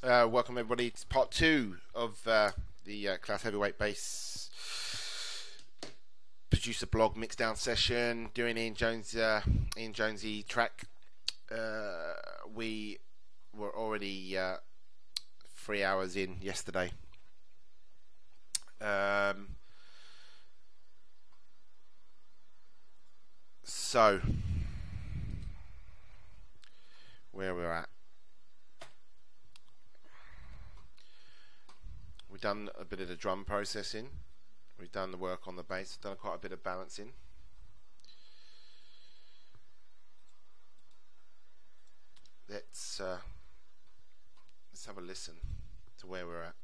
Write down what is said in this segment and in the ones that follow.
Welcome everybody to part two of the Class Heavyweight Bass producer blog mixdown session. Doing Ian Jonesy track. We were already 3 hours in yesterday. So where we're at. We've done a bit of the drum processing. We've done the work on the bass. Done quite a bit of balancing. Let's have a listen to where we're at.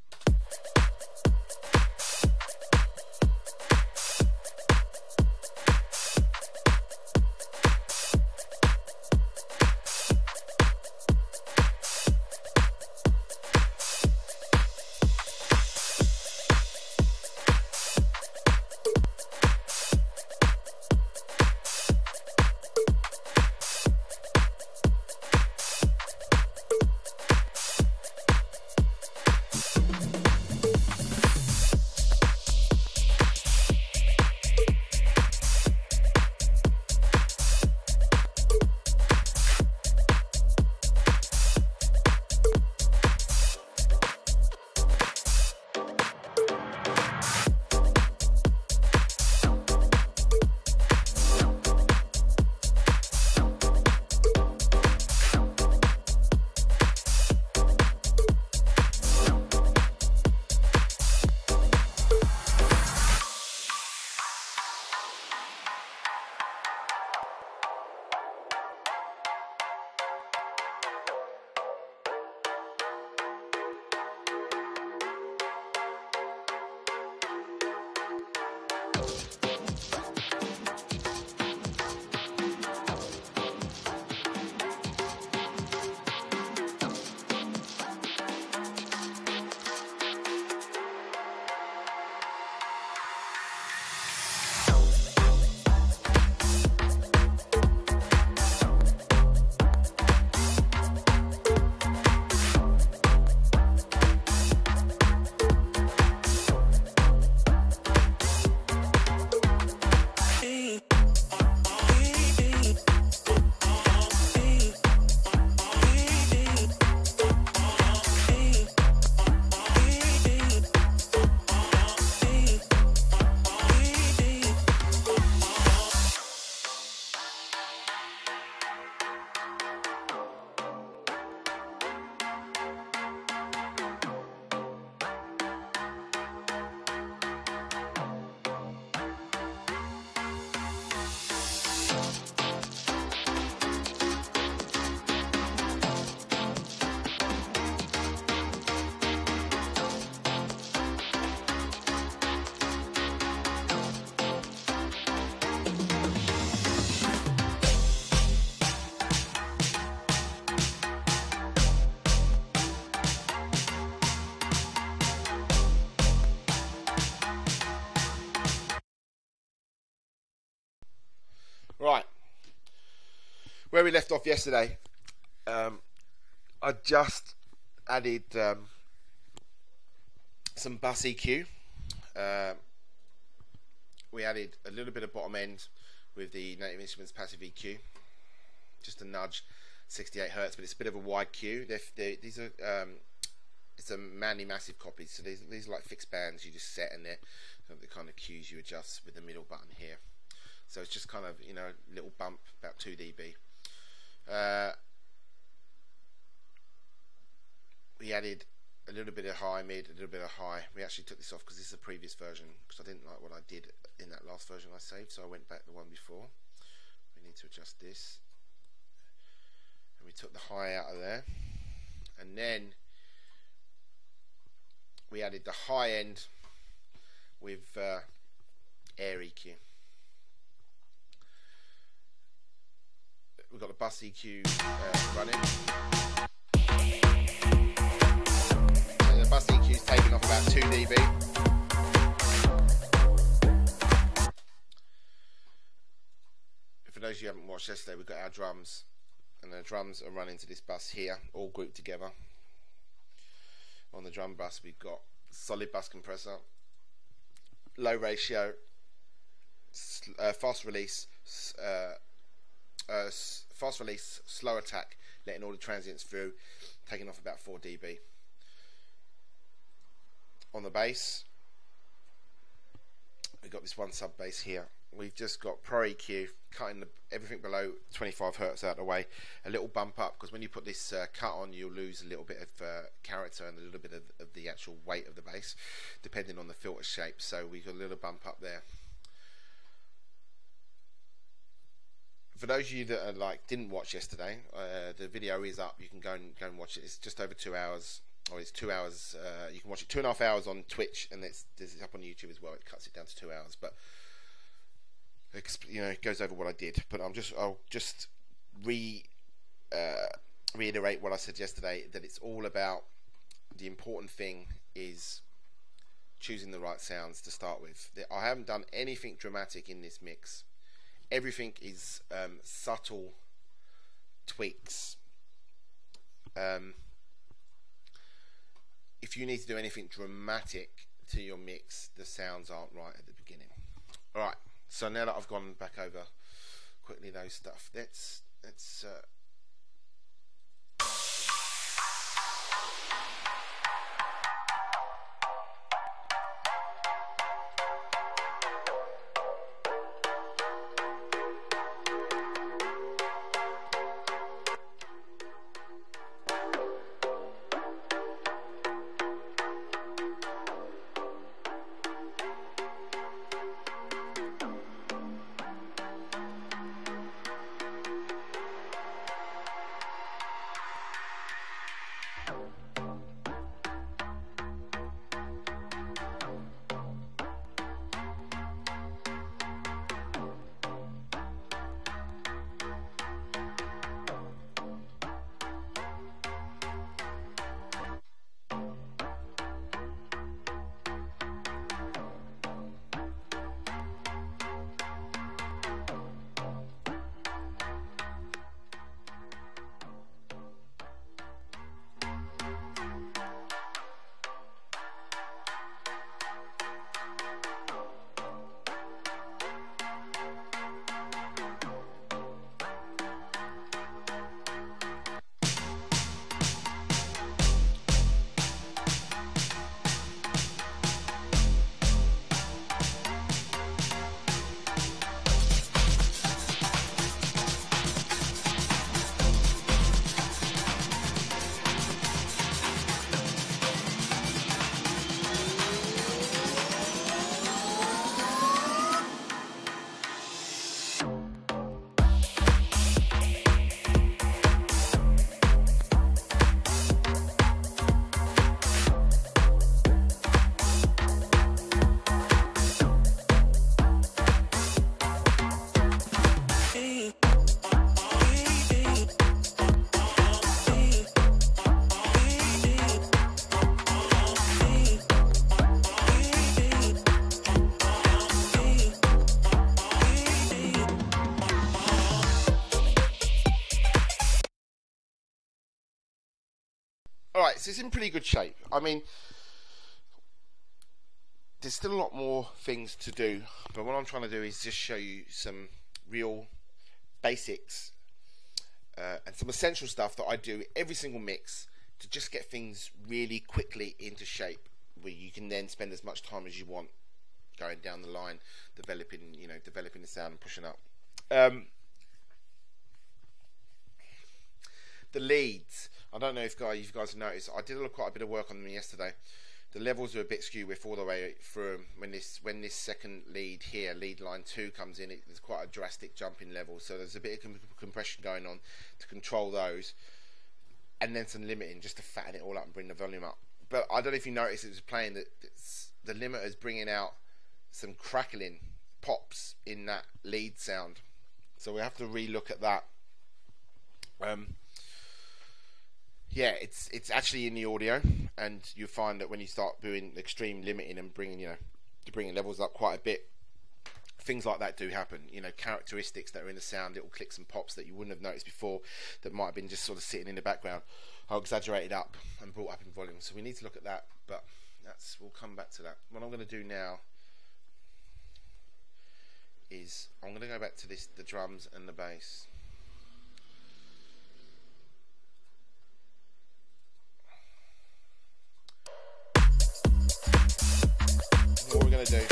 Right, where we left off yesterday, I just added some bus EQ. We added a little bit of bottom end with the Native Instruments passive EQ, just a nudge, 68 Hz, but it's a bit of a wide Q. These are it's a Manley Massive copies, so these are like fixed bands you just set in there. So the kind of Qs you adjust with the middle button here. So it's just kind of, you know, little bump, about 2 dB. We added a little bit of high, mid, a little bit of high. We actually took this off because this is a previous version, because I didn't like what I did in that last version I saved, so I went back to the one before. We need to adjust this. And we took the high out of there. And then we added the high end with air EQ. We've got the bus EQ running. And the bus EQ is taking off about 2 dB. For those of you who haven't watched yesterday, we've got our drums, and the drums are running to this bus here, all grouped together. On the drum bus, we've got solid bus compressor, low ratio, fast release, slow attack, letting all the transients through, taking off about 4 dB. On the bass, we've got this one sub bass here. We've just got Pro EQ, cutting everything below 25 Hz out of the way. A little bump up, because when you put this cut on, you'll lose a little bit of character and a little bit of the actual weight of the bass, depending on the filter shape. So we've got a little bump up there. For those of you that are didn't watch yesterday, the video is up. You can go and watch it. It's just over 2 hours, or it's 2 hours. You can watch it 2.5 hours on Twitch, and it's up on YouTube as well. It cuts it down to 2 hours, but it goes over what I did. But I'll just reiterate what I said yesterday, that it's all about, the important thing is choosing the right sounds to start with. I haven't done anything dramatic in this mix. Everything is subtle tweaks. If you need to do anything dramatic to your mix, the sounds aren't right at the beginning. Alright, so now that I've gone back over quickly those stuff, let's Alright, so it's in pretty good shape. I mean, there's still a lot more things to do, but what I'm trying to do is just show you some real basics and some essential stuff that I do every single mix to just get things really quickly into shape, where you can then spend as much time as you want going down the line, developing the sound and pushing up. The leads, I don't know if you guys have noticed, I did quite a bit of work on them yesterday. The levels are a bit skew with all the way through. When this second lead here, lead line 2, comes in, there's quite a drastic jump in level, so there's a bit of compression going on to control those, and then some limiting just to fatten it all up and bring the volume up. But I don't know if you noticed, it was playing that the limiter is bringing out some crackling pops in that lead sound, so we have to re-look at that. Yeah, it's actually in the audio, and you find that when you start doing extreme limiting and bringing levels up quite a bit, things like that do happen. You know, characteristics that are in the sound, little clicks and pops that you wouldn't have noticed before, that might have been just sort of sitting in the background, are exaggerated up and brought up in volume. So we need to look at that, but we'll come back to that. What I'm going to do now is I'm going to go back to the drums and the bass. What we're going to do,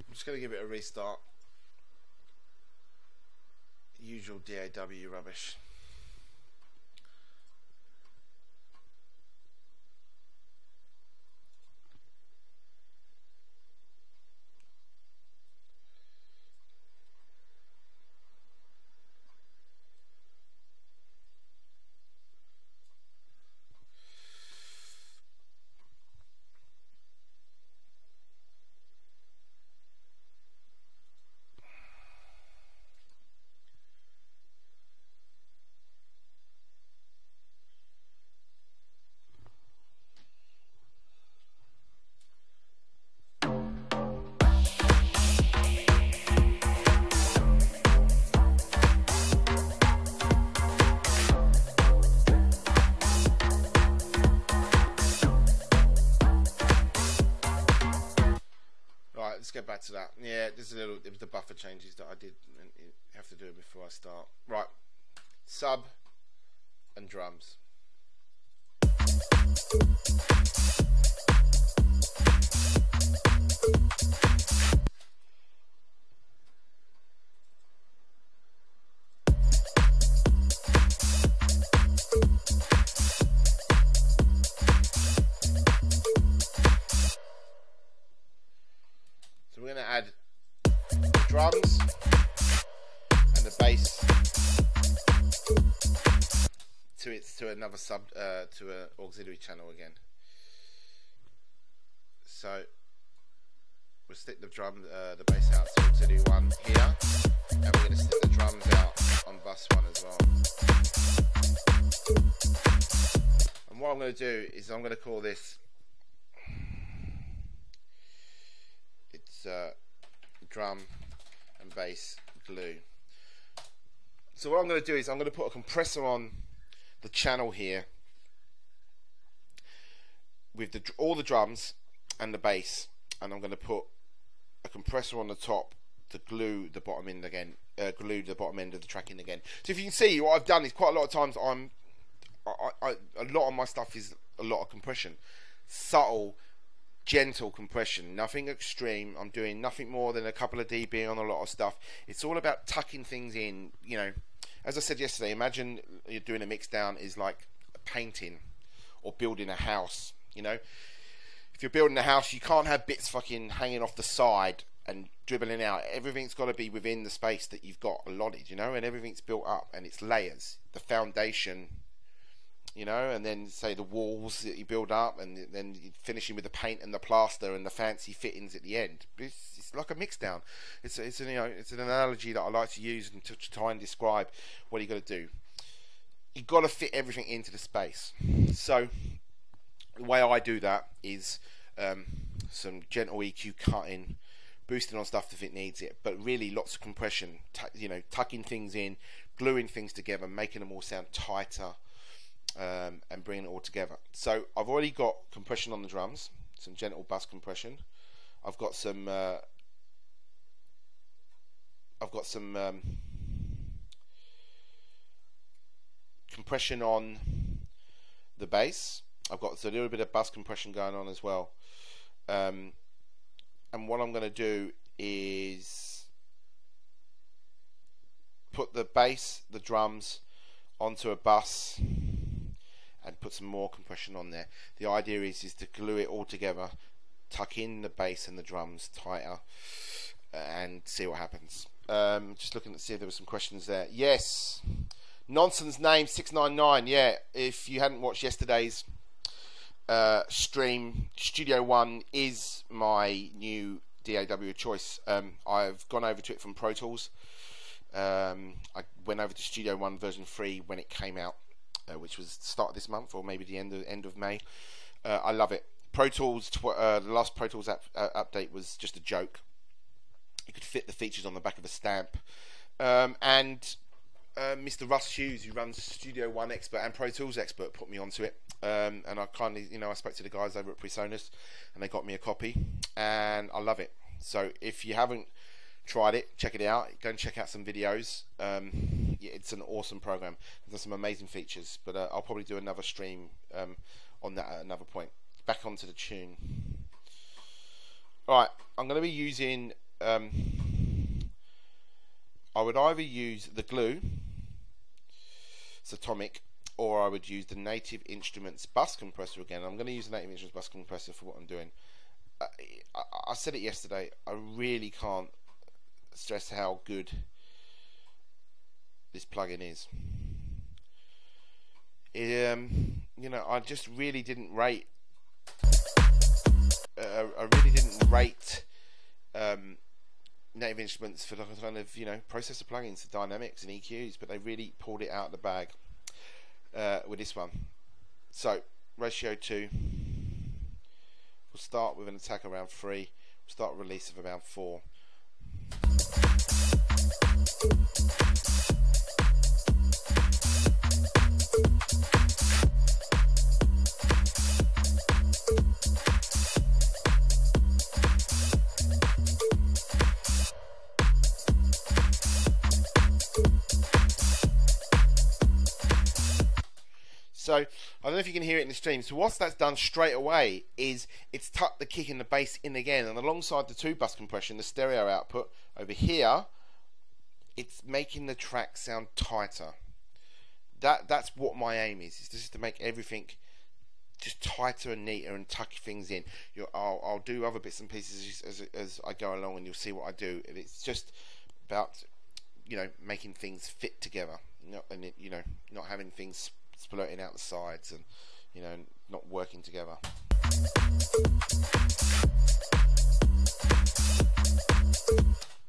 I'm just going to give it a restart. Usual DAW rubbish. Let's get back to that. Yeah, it was the buffer changes that I did have to do it before I start. Right, sub and drums. We're going to add the drums and the bass to another to an auxiliary channel again. So we'll stick the bass out to auxiliary 1 here, and we're going to stick the drums out on bus 1 as well. And what I'm going to do is I'm going to call this drum and bass glue. So what I'm going to do is I'm going to put a compressor on the channel here with all the drums and the bass, and I'm going to put a compressor on the top to glue the bottom end again, glue the bottom end of the track in again. So if you can see, what I've done is quite a lot of times a lot of my stuff is a lot of compression, subtle, gentle compression, nothing extreme. I'm doing nothing more than a couple of dB on a lot of stuff. It's all about tucking things in. You know, as I said yesterday, imagine you're doing a mix down is like painting or building a house. You know, if you're building a house, you can't have bits fucking hanging off the side and dribbling out. Everything's got to be within the space that you've got allotted, you know, and everything's built up and it's layers, the foundation, you know, and then say the walls that you build up, and then finishing with the paint and the plaster and the fancy fittings at the end. It's like a mix down. It's an analogy that I like to use and to try and describe what you got to do. you've got to fit everything into the space. So the way I do that is some gentle EQ cutting, boosting on stuff if it needs it, but really lots of compression, tucking things in, gluing things together, making them all sound tighter, and bringing it all together. So I've already got compression on the drums, some gentle bass compression. I've got some compression on the bass. I've got a little bit of bass compression going on as well. And what I'm going to do is put the bass, the drums onto a bus and put some more compression on there. The idea is to glue it all together, tuck in the bass and the drums tighter, and see what happens. Just looking to see if there were some questions there. Yes, Nonsense Name 699. Yeah, if you hadn't watched yesterday's stream, Studio One is my new DAW choice. I've gone over to it from Pro Tools. I went over to Studio One version 3 when it came out, which was the start of this month, or maybe the end of May. I love it. Pro Tools, the last Pro Tools update was just a joke. You could fit the features on the back of a stamp. And Mr. Russ Hughes, who runs Studio One Expert and Pro Tools Expert, put me onto it. And I kindly, I spoke to the guys over at Presonus, and they got me a copy, and I love it. So if you haven't tried it, check it out. Go and check out some videos. Yeah, it's an awesome program. There's some amazing features, but I'll probably do another stream on that at another point. Back onto the tune. Alright, I'm going to be using I would either use the glue, Atomic, or I would use the Native Instruments bus compressor again. I'm going to use the Native Instruments bus compressor for what I'm doing. I said it yesterday, I really can't stress how good this plugin is. I just really didn't rate Native Instruments for the kind of processor plugins, for dynamics and EQs, but they really pulled it out of the bag with this one. So ratio 2, we'll start with an attack around 3, we'll start a release of around 4. So I don't know if you can hear it in the stream. So what that's done straight away is it's tucked the kick and the bass in again, and alongside the 2 bus compression, the stereo output over here, it's making the track sound tighter. That's what my aim is just to make everything just tighter and neater and tuck things in. I'll do other bits and pieces as I go along, and you'll see what I do. And it's just about making things fit together, not having things splurting out the sides and not working together.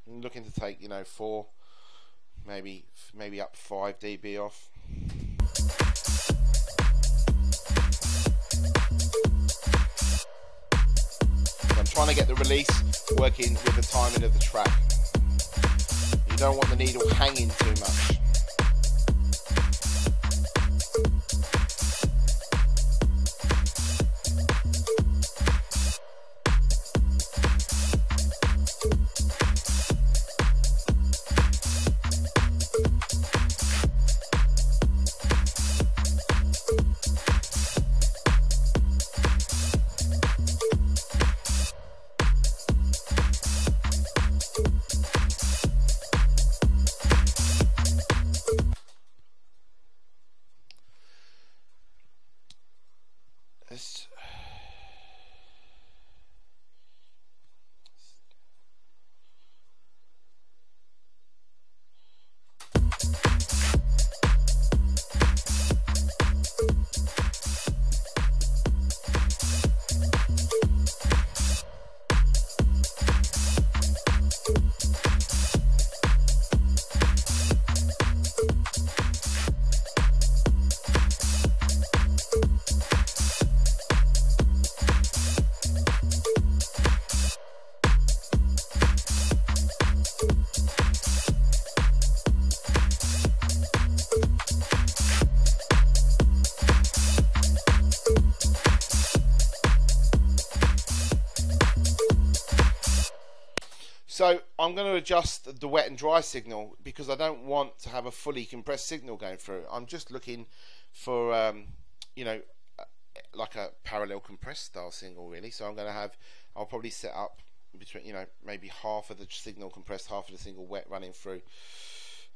I'm looking to take 4, maybe up 5 dB off. I'm trying to get the release working with the timing of the track. You don't want the needle hanging too much. So I'm going to adjust the wet and dry signal because I don't want to have a fully compressed signal going through. I'm just looking for, you know, like a parallel compressed style signal really. So I'm going to have, I'll probably set up between, you know, maybe half of the signal compressed, half of the signal wet running through.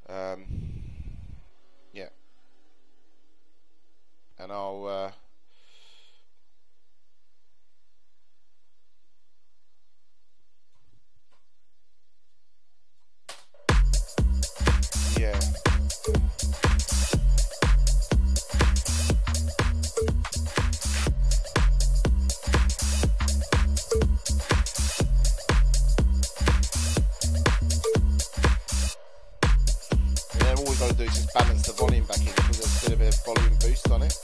Yeah. And I'll yeah. And then all we've got to do is just balance the volume back in because there's a bit of a volume boost on it.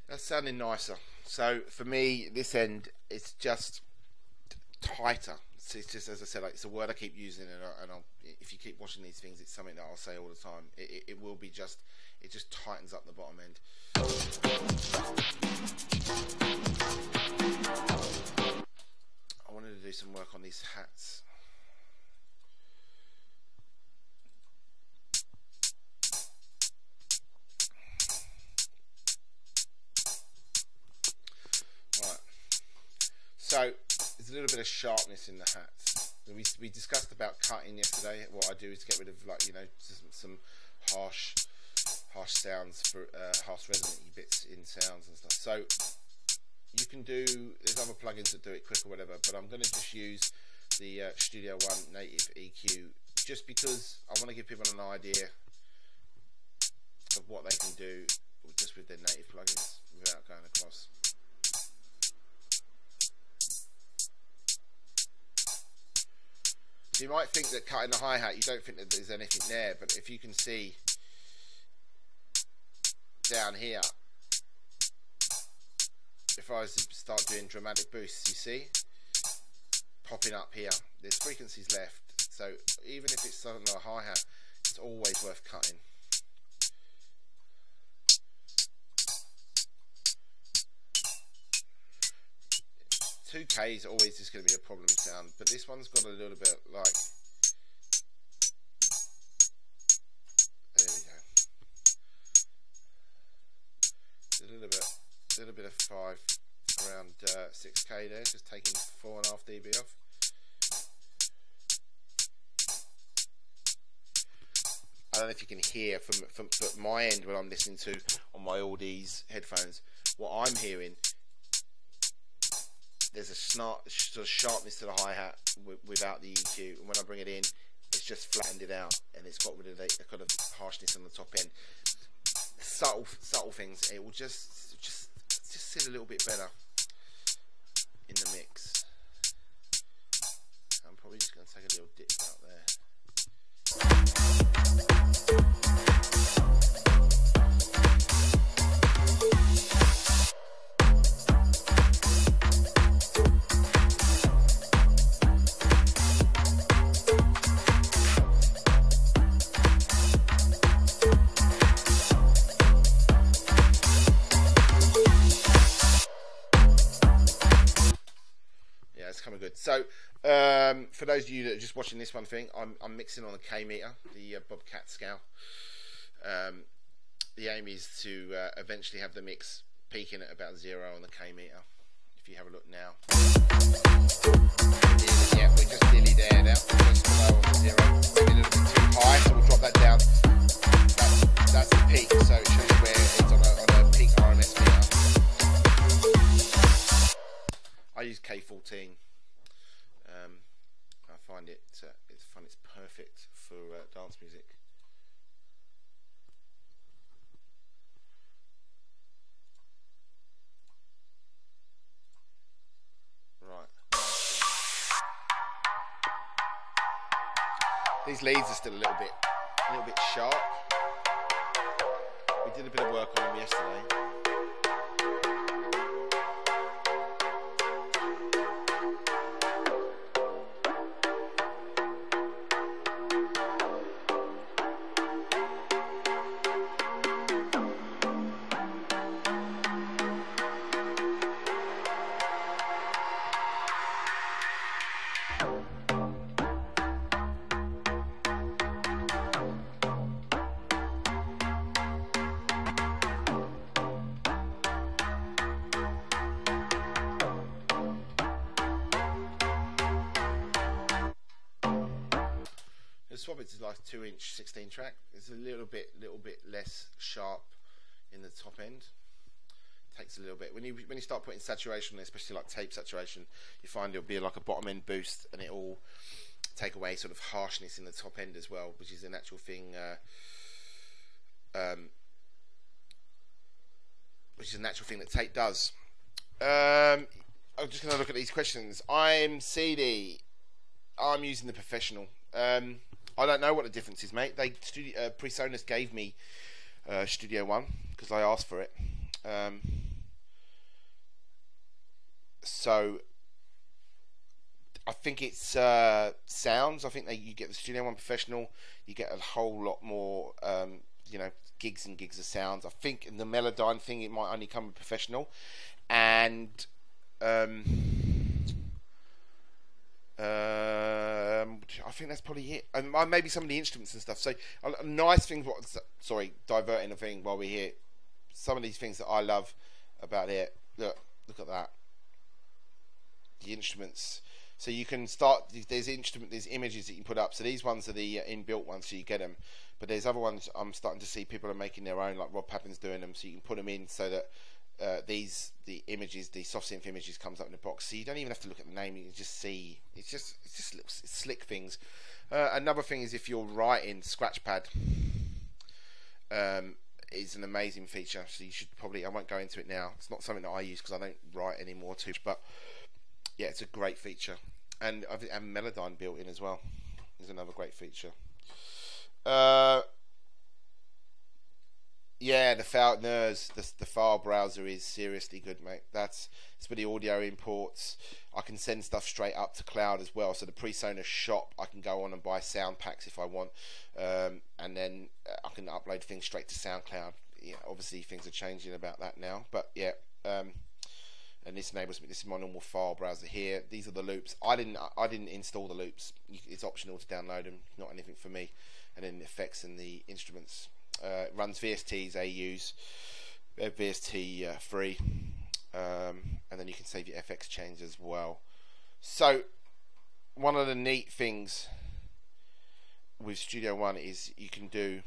That's sounding nicer. So for me, this end, it's just tighter. So it's just, as I said, like, it's a word I keep using, and I'll, if you keep watching these things, it's something that I'll say all the time. It will be just, it just tightens up the bottom end. I wanted to do some work on these hats. So there's a little bit of sharpness in the hats. We discussed about cutting yesterday. What I do is get rid of, like, you know, some harsh sounds, for harsh resonant bits in sounds and stuff. So you can do, there's other plugins that do it quick or whatever, but I'm going to just use the Studio One native EQ just because I want to give people an idea of what they can do just with their native plugins without going across. So you might think that cutting the hi-hat, you don't think that there's anything there, but if you can see down here, if I was to start doing dramatic boosts, you see, popping up here, there's frequencies left, so even if it's on a hi-hat, it's always worth cutting. 2K is always just going to be a problem sound, but this one's got a little bit like, there we go, a little bit of 5 around 6K there, just taking 4.5 dB off. I don't know if you can hear from my end when I'm listening to on my Audi's headphones, what I'm hearing. There's a sort of sharpness to the hi-hat without the EQ, and when I bring it in, it's just flattened it out, and it's got rid of the kind of harshness on the top end. Subtle things. It will just sit a little bit better in the mix. I'm probably just going to take a little dip out there. Coming good. So for those of you that are just watching this one thing, I'm mixing on a K meter, the Bobcat scale. The aim is to eventually have the mix peaking at about 0 on the K meter. If you have a look now, yeah, we're just nearly there now, just below on the 0, maybe a little bit too high, so we'll drop that down. That's the peak, so it shows you where it's on a peak RMS meter. I use K14. I find it's perfect for dance music. These leads are still a little bit sharp. We did a bit of work on them yesterday. Swap it to like 2-inch 16 track. It's a little bit less sharp in the top end. Takes a little bit when you start putting saturation, especially like tape saturation, you find it'll be like a bottom end boost, and it will take away sort of harshness in the top end as well, which is a natural thing. Which is a natural thing that tape does. I'm just going to look at these questions. I'm CD. I'm using the Professional. I don't know what the difference is, mate. PreSonus gave me Studio One because I asked for it. So I think it's sounds. I think you get the Studio One Professional, you get a whole lot more, gigs and gigs of sounds. I think in the Melodyne thing, it might only come with Professional, and I think that's probably it, and maybe some of the instruments and stuff. So nice things. Sorry, diverting a thing while we're here. Some of these things that I love about it. Look at that. The instruments. So you can start. There's images that you can put up. So these ones are the inbuilt ones, so you get them. But there's other ones. I'm starting to see people are making their own, like Rob Pappin's doing them. So you can put them in so that the images, the soft synth images, comes up in the box, so you don't even have to look at the name. You can just see it's just slick things. Another thing is if you're writing, Scratchpad is an amazing feature, so you should probably, I won't go into it now, it's not something that I use because I don't write anymore too, but yeah, it's a great feature. And I think Melodyne built in as well is another great feature. Yeah, the file browser is seriously good, mate. It's for the audio imports. I can send stuff straight up to cloud as well. So the PreSonus shop, I can go on and buy sound packs if I want, and then I can upload things straight to SoundCloud. Yeah, obviously things are changing about that now, but yeah. And this enables me. This is my normal file browser here. These are the loops. I didn't install the loops. It's optional to download them. Not anything for me. And then the effects and the instruments. It runs VSTs, AUs, VST free, and then you can save your FX chains as well. So one of the neat things with Studio One is you can do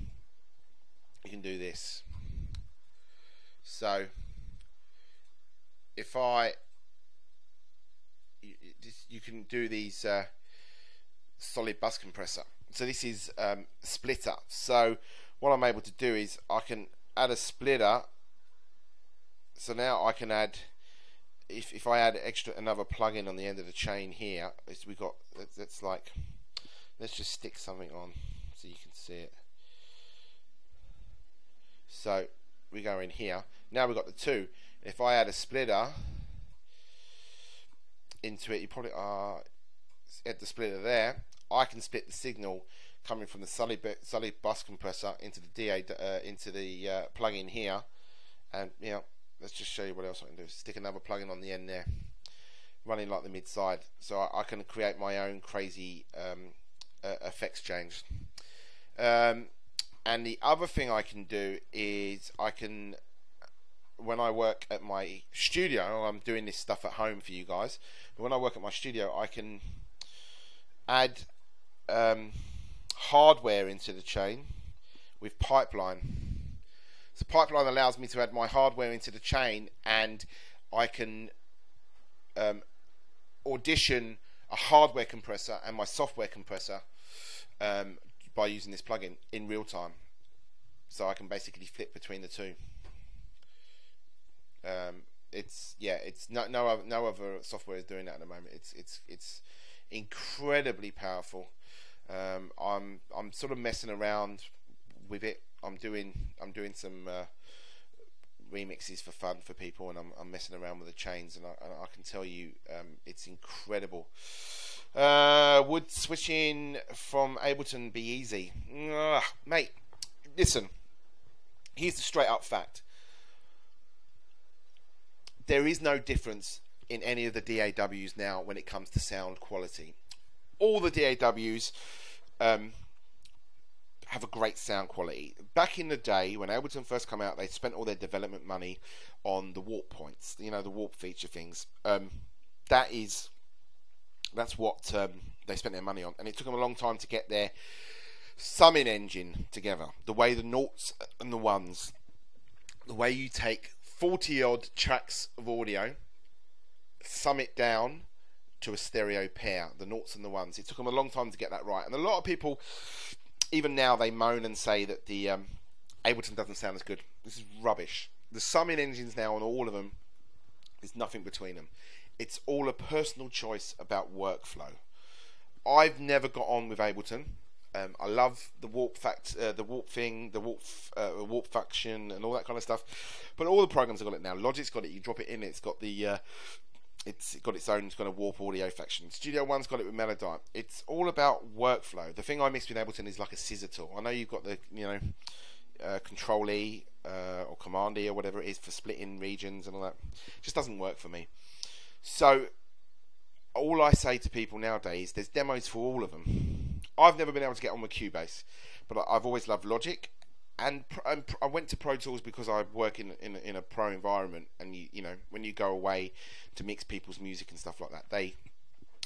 this. So if you can do these solid bus compressor. So this is splitter. So what I'm able to do is I can add a splitter. So now I can add, if I add another plugin on the end of the chain here, let's just stick something on so you can see it. So we go in here. Now we've got the two. If I add a splitter into it, you probably add the splitter there. I can split the signal coming from the solid bus compressor into the DA into the plug-in here, and let's just show you what else I can do. Stick another plug-in on the end there, running like the mid side, so I can create my own crazy effects change. And the other thing I can do is when I work at my studio, I'm doing this stuff at home for you guys, but when I work at my studio, I can add hardware into the chain with Pipeline. So Pipeline allows me to add my hardware into the chain, and I can audition a hardware compressor and my software compressor by using this plugin in real time. So I can basically flip between the two. It's no other software is doing that at the moment. It's incredibly powerful. I'm sort of messing around with it. I'm doing some remixes for fun for people, and I'm messing around with the chains, and I can tell you, it's incredible. Would switching from Ableton be easy? Mate, listen, here's the straight up fact. There is no difference in any of the DAWs now when it comes to sound quality. All the DAWs have a great sound quality. Back in the day when Ableton first came out, they spent all their development money on the warp points, you know, the warp feature things. That's what they spent their money on, and it took them a long time to get their summing engine together. The way the noughts and the ones, the way you take 40 odd tracks of audio, sum it down to a stereo pair, the noughts and the ones. It took them a long time to get that right, and a lot of people, even now, they moan and say that the Ableton doesn't sound as good. This is rubbish. The summing engines now on all of them, there's nothing between them. It's all a personal choice about workflow. I've never got on with Ableton. I love the warp thing, the warp function, and all that kind of stuff. But all the programs have got it now. Logic's got it. You drop it in, it's got the it's got its own kind of warp audio faction. Studio One's got it with Melodyne. It's all about workflow. The thing I miss with Ableton is like a scissor tool. I know you've got the Control E or Command E or whatever it is for splitting regions and all that. It just doesn't work for me. So all I say to people nowadays, there's demos for all of them. I've never been able to get on with Cubase, but I've always loved Logic, and I went to Pro Tools because I work in a pro environment, and you know, when you go away to mix people's music and stuff like that,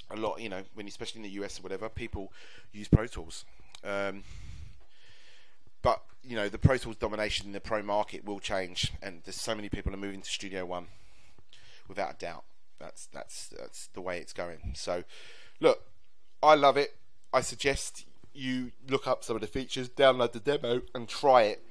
especially in the US or whatever, people use Pro Tools. But you know, the Pro Tools domination in the pro market will change, and there's so many people are moving to Studio One, without a doubt. That's the way it's going. So look, I love it. I suggest you look up some of the features, download the demo and try it.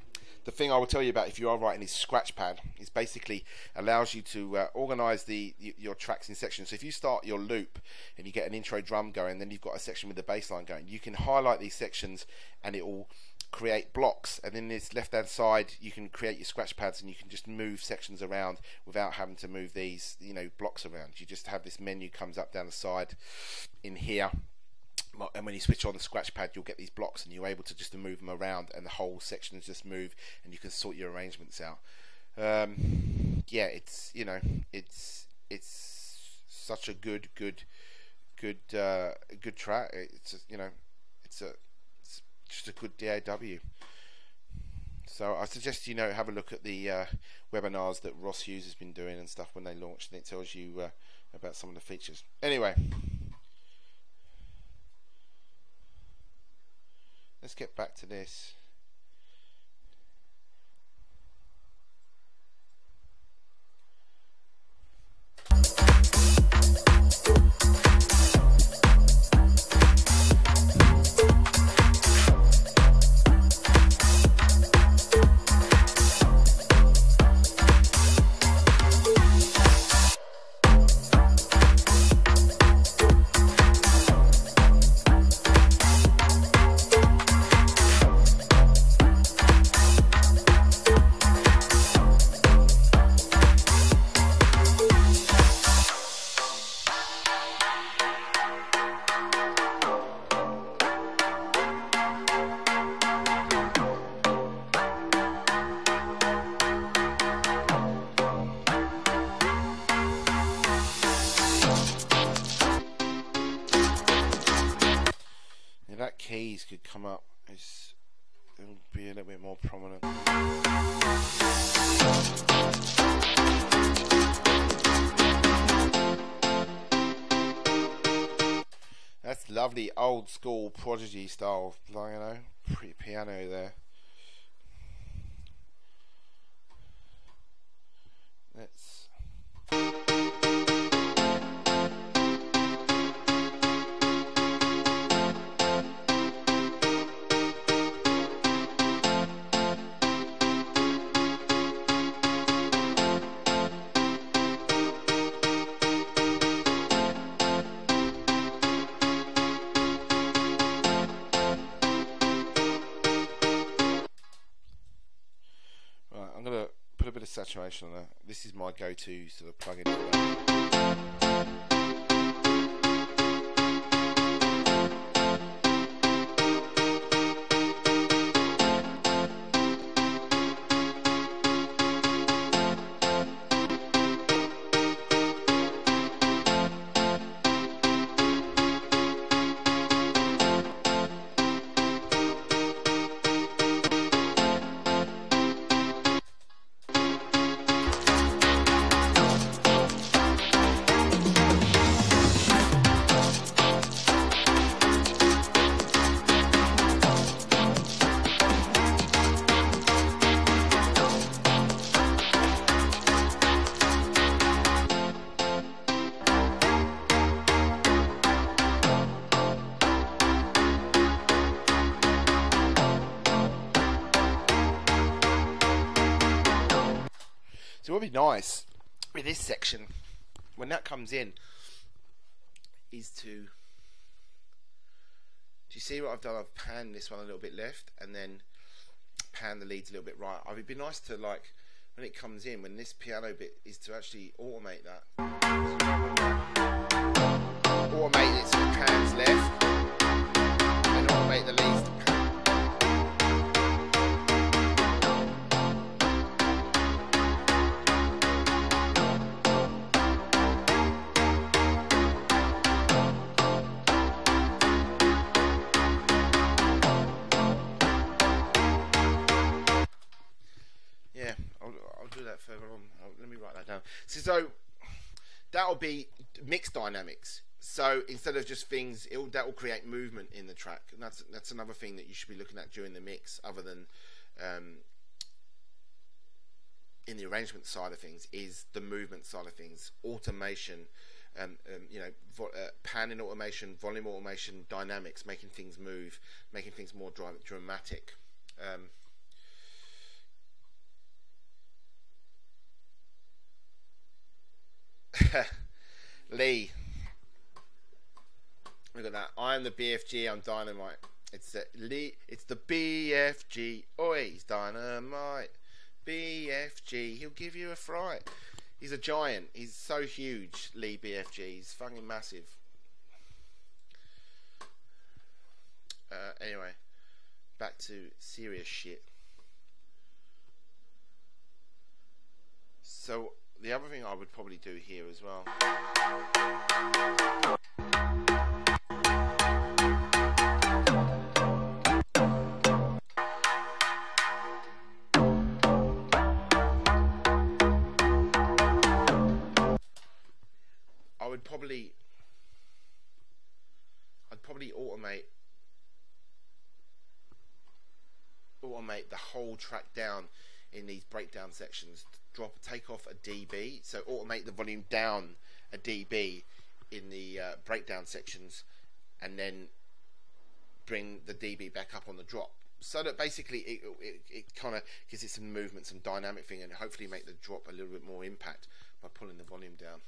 The thing I will tell you about if you are writing is Scratchpad. It basically allows you to organize your tracks in sections. So if you start your loop and you get an intro drum going, then you've got a section with the bass line going, you can highlight these sections and it will create blocks, and then this left hand side you can create your scratch pads, and you can just move sections around without having to move these blocks around. You just have this menu comes up down the side in here, and when you switch on the scratch pad, you'll get these blocks, and you're able to just move them around, and the whole sections just move, and you can sort your arrangements out. Yeah, it's such a good track. It's just a good DAW. So I suggest have a look at the webinars that Ross Hughes has been doing and stuff when they launched, and it tells you about some of the features. Anyway, let's get back to this. Keys could come up, it would be a little bit more prominent. That's lovely old school Prodigy style, pretty piano there. Let's bit of saturation on that. This is my go-to sort of plug-in for that. So what would be nice with this section, when that comes in, is to, do you see what I've done? I've panned this one a little bit left and then pan the leads a little bit right. It would be nice to, like, when it comes in, when this piano bit, is to actually automate that. Automate it so it pans left and automate the leads to pan. I'll do that further on. Let me write that down. So that'll be mix dynamics. So instead of just things, that will create movement in the track. And that's another thing that you should be looking at during the mix, other than in the arrangement side of things, is the movement side of things. Automation, you know, panning automation, volume automation, dynamics, making things move, making things more dramatic. Lee, look at that. I'm the BFG. I'm dynamite. It's the Lee. It's the BFG. Oi, he's dynamite. BFG. He'll give you a fright. He's a giant. He's so huge. Lee BFG. He's fucking massive. Anyway, back to serious shit. So the other thing I would probably do here as well. I'd probably automate the whole track down in these breakdown sections. Take off a dB, so automate the volume down a dB in the breakdown sections, and then bring the dB back up on the drop, so that basically it kind of gives it some movement, some dynamic thing, and hopefully make the drop a little bit more impact by pulling the volume down.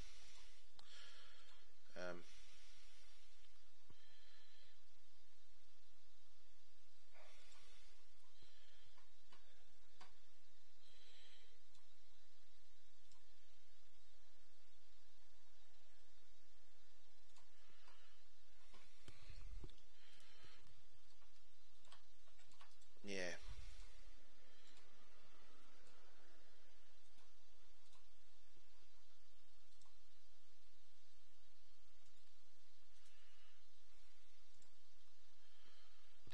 Yeah.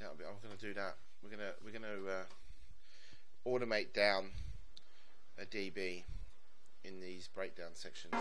I'm going to do that. We're going to automate down a dB in these breakdown sections.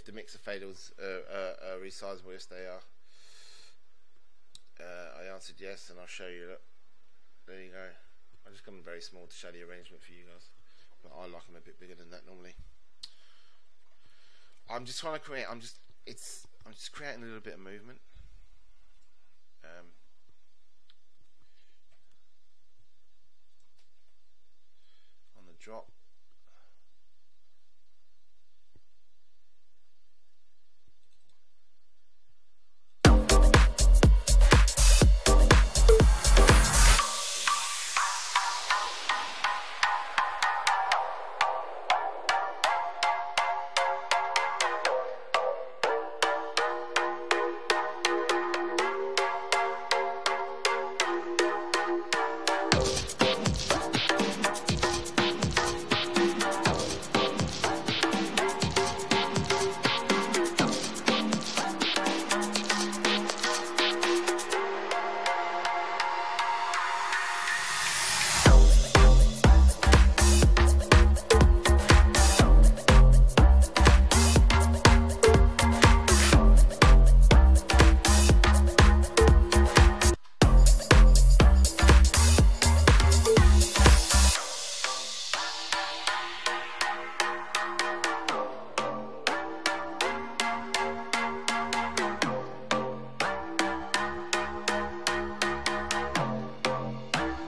the mixer fader's resizable? Yes, they are. I answered yes, and I'll show you. Look, there you go. I just got them very small to show the arrangement for you guys, but I like them a bit bigger than that normally. I'm just trying to create. I'm just creating a little bit of movement. On the drop.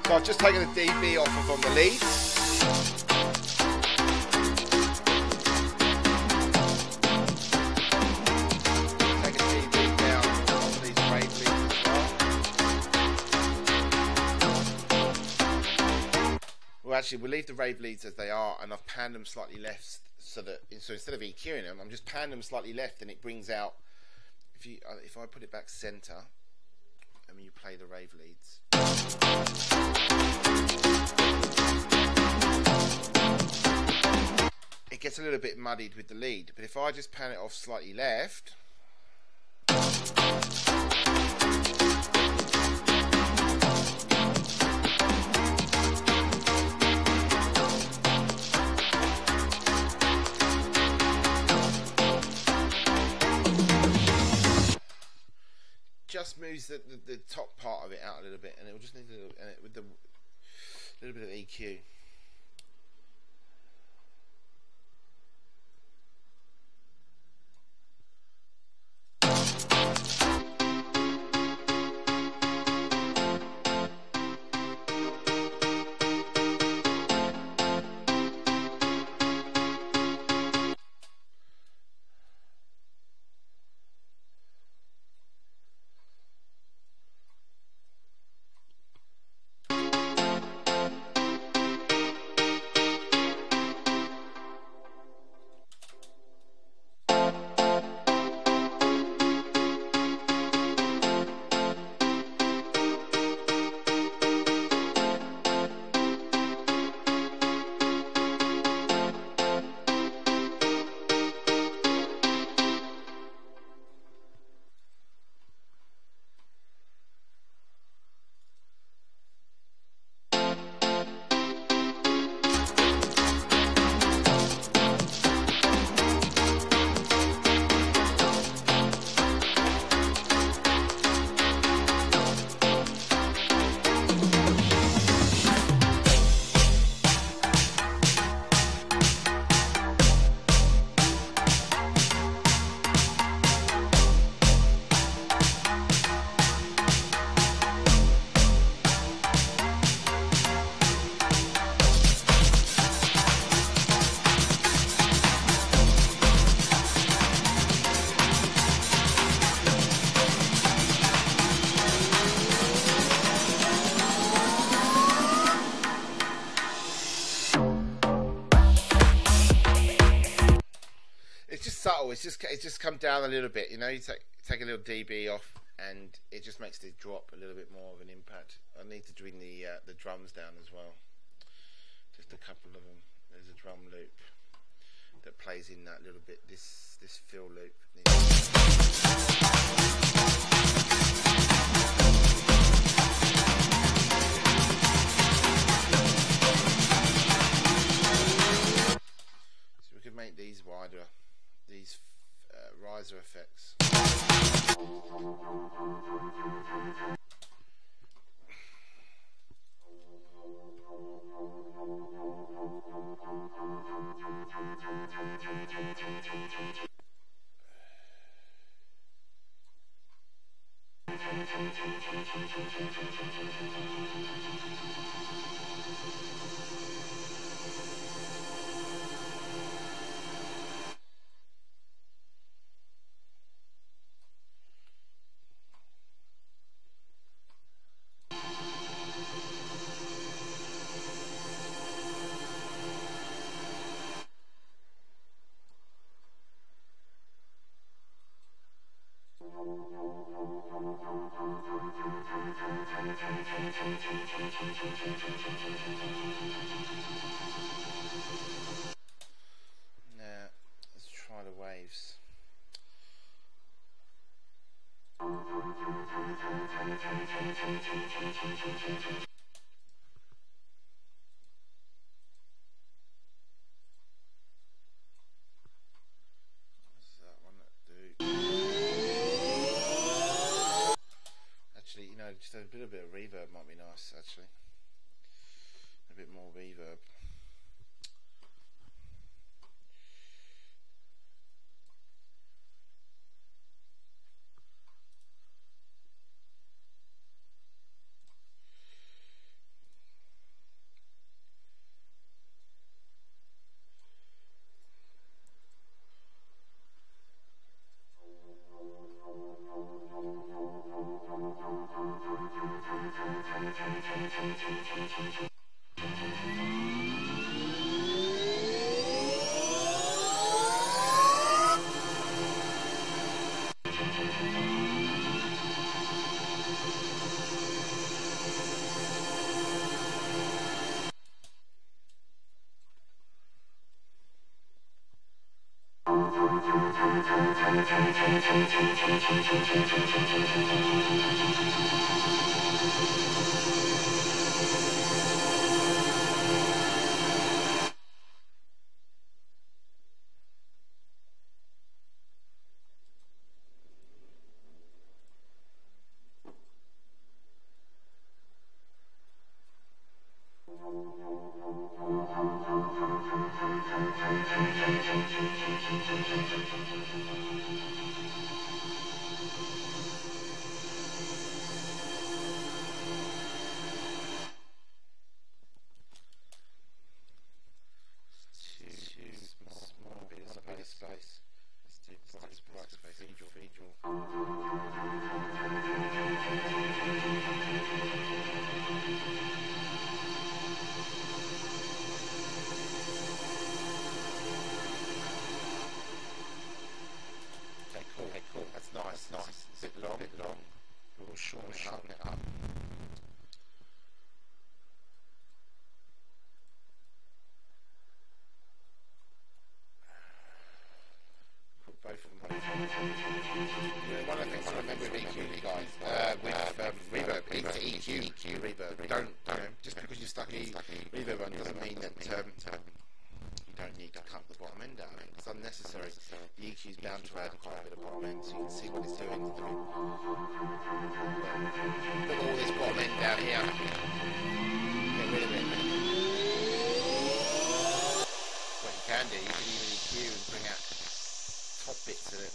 So I've just taken the dB off of on the lead. Take a dB down on these rave leads as well. Well, actually, we'll leave the rave leads as they are, and I've panned them slightly left, so instead of EQing them, I'm just panning them slightly left, and it brings out. If I put it back center, and when you play the rave leads. It gets a little bit muddied with the lead, but if I just pan it off slightly left, just moves the top part of it out a little bit, and it will just need a little, with the little bit of EQ. Subtle. It's just come down a little bit. You know, you take a little dB off, and it just makes the drop a little bit more of an impact. I need to bring the drums down as well. Just a couple of them. There's a drum loop that plays in that little bit. This fill loop. So we could make these wider. These equalizer effects. Now, let's try the waves. What's that one do? Actually, you know, just a bit of reverb might be nice, actually. A bit more reverb. Space. Let's do bright space. Cathedral. Okay, cool. That's nice. It's a bit long. We'll shorten it up. Both of them. One of the things I remember with EQ, guys, with reverb, it's EQ reverb. Don't just because you're stuck in reverb on doesn't mean that you don't need to cut the bottom end out. It's unnecessary. The EQ is bound to add quite a bit of bottom end, so you can see what it's doing. Look at all this bottom end down here. Get rid of it. What you can do, you can even EQ and bring out top bits of it.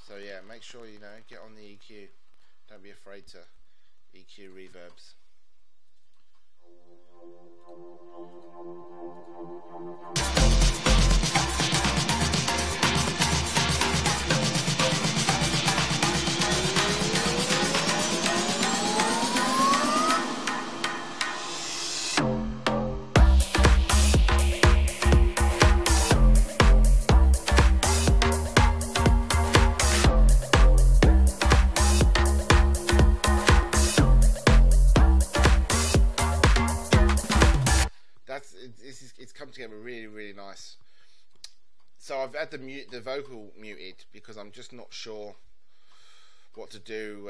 So yeah, make sure you get on the EQ. Don't be afraid to EQ reverbs. It's come together really nice. So I've had the vocal muted because I'm just not sure what to do.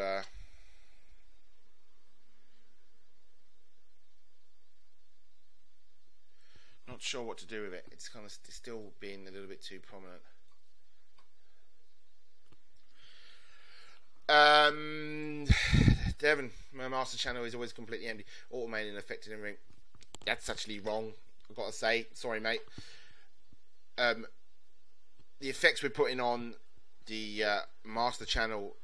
Not sure what to do with it. It's kind of still being a little bit too prominent. Devon, my master channel is always completely empty. Automated and affected in ring. That's actually wrong, I've got to say. Sorry, mate. The effects we're putting on the master channel,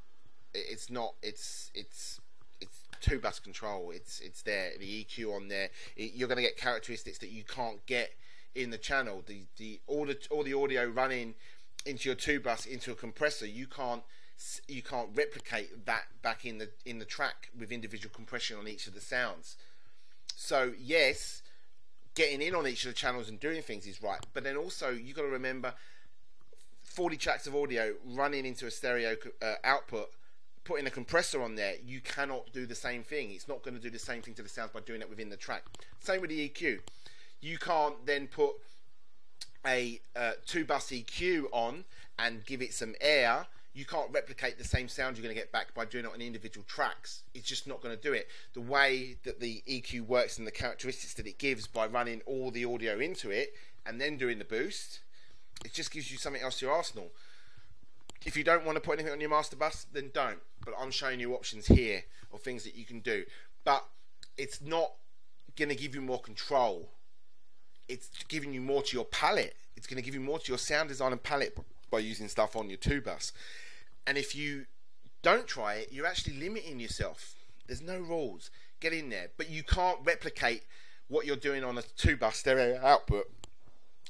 it's not. It's 2-bus control. It's there. The EQ on there. You're going to get characteristics that you can't get in the channel. All the audio running into your 2-bus into a compressor. You can't replicate that back in the track with individual compression on each of the sounds. So yes, getting in on each of the channels and doing things is right, but then also you got to remember 40 tracks of audio running into a stereo output, putting a compressor on there, you cannot do the same thing. It's not going to do the same thing to the sounds by doing it within the track. Same with the EQ. You can't then put a 2-bus EQ on and give it some air. You can't replicate the same sound you're going to get back by doing it on individual tracks. It's just not going to do it. The way that the EQ works and the characteristics that it gives by running all the audio into it and then doing the boost, it just gives you something else to your arsenal. If you don't want to put anything on your master bus, then don't. But I'm showing you options here of things that you can do. But it's not going to give you more control. It's giving you more to your palette. It's going to give you more to your sound design and palette by using stuff on your 2-bus. And if you don't try it, you're actually limiting yourself. There's no rules. Get in there. But you can't replicate what you're doing on a 2-bus stereo output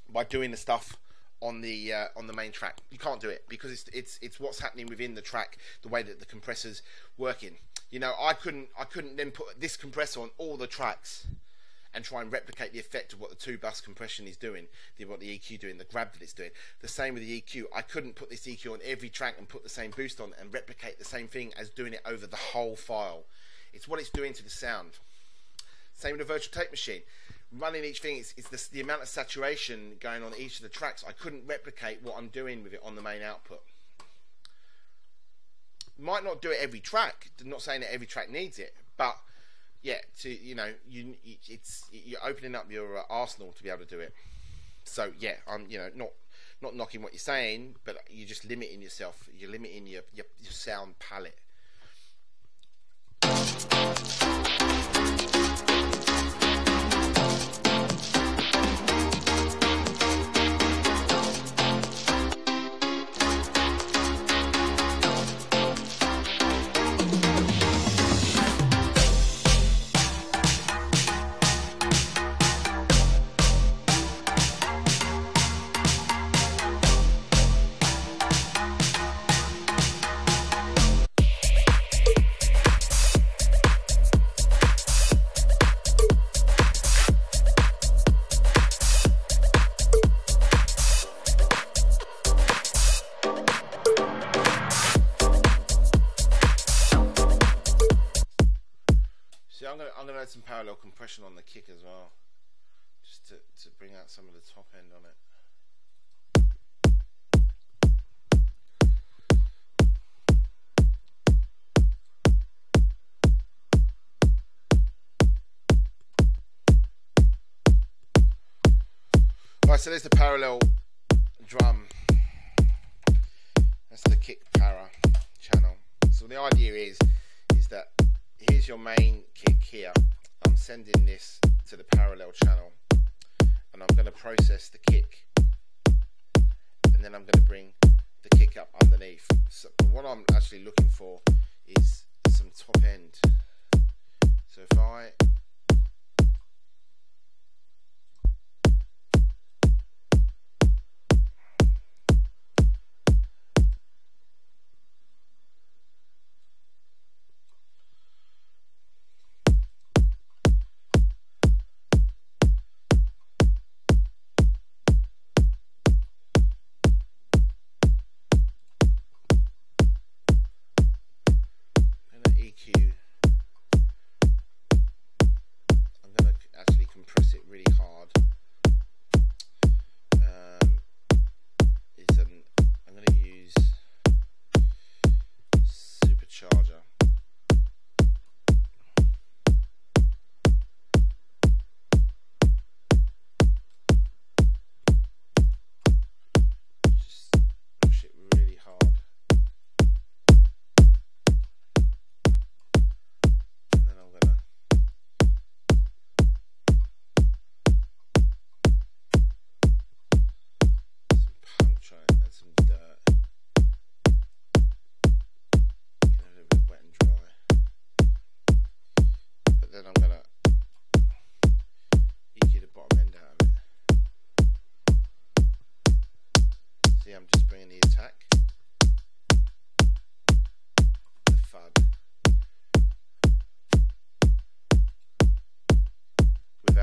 by doing the stuff on the main track. You can't do it because it's what's happening within the track, the way that the compressor's working. You know, I couldn't then put this compressor on all the tracks and try and replicate the effect of what the 2-bus compression is doing, what the EQ doing, the grab that it's doing. The same with the EQ. I couldn't put this EQ on every track and put the same boost on and replicate the same thing as doing it over the whole file. It's what it's doing to the sound. Same with the virtual tape machine. Running each thing, it's the amount of saturation going on each of the tracks. I couldn't replicate what I'm doing with it on the main output. Might not do it every track. I'm not saying that every track needs it, but yeah, you're opening up your arsenal to be able to do it. So yeah, I'm not knocking what you're saying, but you're just limiting yourself. You're limiting your sound palette. I'm going to add some parallel compression on the kick as well, just to bring out some of the top end on it. Alright, so there's the parallel drum. That's the kick para channel. So the idea is that here's your main kick here. I'm sending this to the parallel channel and I'm going to process the kick and then I'm going to bring the kick up underneath. So what I'm actually looking for is some top end. So if I EQ, I'm going to actually compress it really hard. I'm going to use super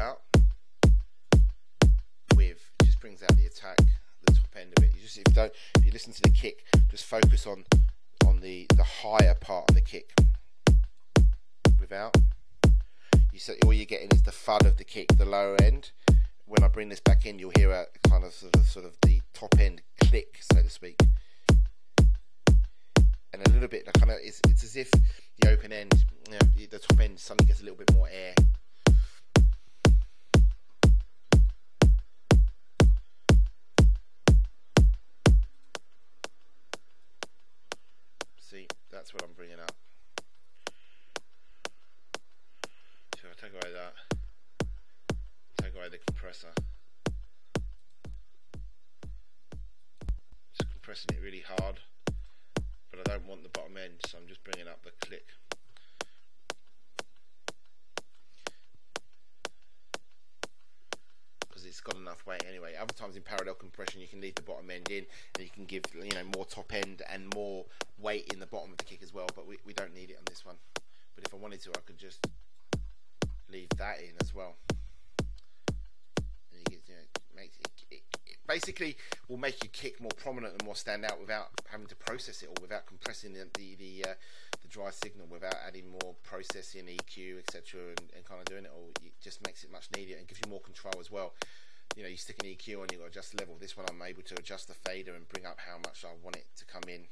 out with, it just brings out the attack, the top end of it. You just, if you listen to the kick, just focus on the higher part of the kick. Without, all you're getting is the thud of the kick, the lower end. When I bring this back in, you'll hear a kind of sort of the top end click, so to speak. And a little bit, kind of, it's as if the open end, you know, the top end suddenly gets a little bit more air. See, that's what I'm bringing up. So I take away that, take away the compressor. Just compressing it really hard. But I don't want the bottom end, so I'm just bringing up the click. Because it's got enough weight anyway. Other times in parallel compression you can leave the bottom end in and you can give, you know, more top end and more weight in the bottom of the kick as well, but we don't need it on this one. But if I wanted to, I could just leave that in as well. And you get, you know, makes it basically will make you kick more prominent and more stand out without having to process it all, without compressing the dry signal, without adding more processing, EQ, etc., and kind of doing it all. It just makes it much neater and gives you more control as well. You know, you stick an EQ on, you've got to adjust the level. This one I'm able to adjust the fader and bring up how much I want it to come in.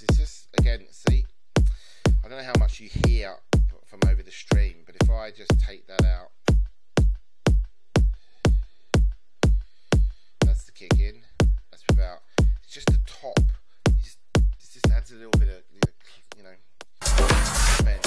It's just, again, see, I don't know how much you hear from over the stream, but if I just take that out, that's the kick in, that's without, it's just the top, it just adds a little bit of, you know, bend.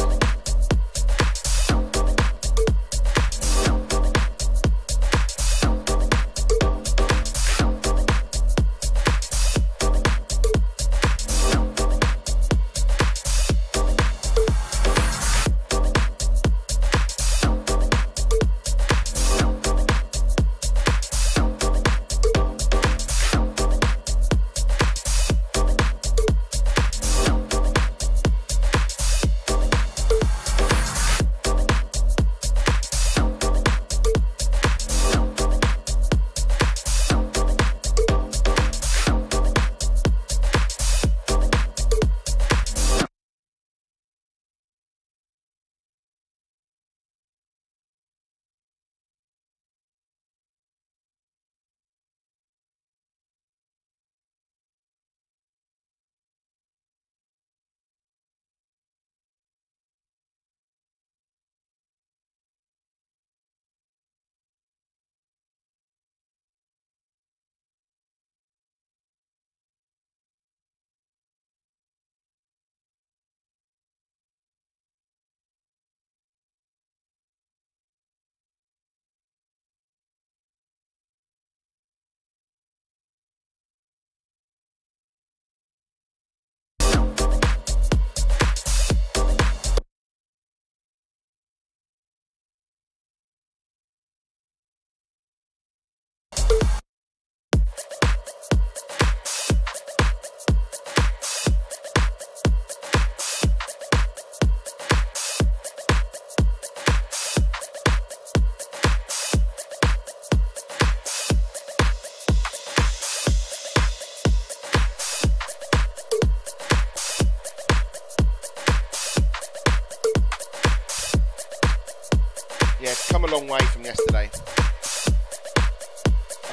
Yeah, it's come a long way from yesterday.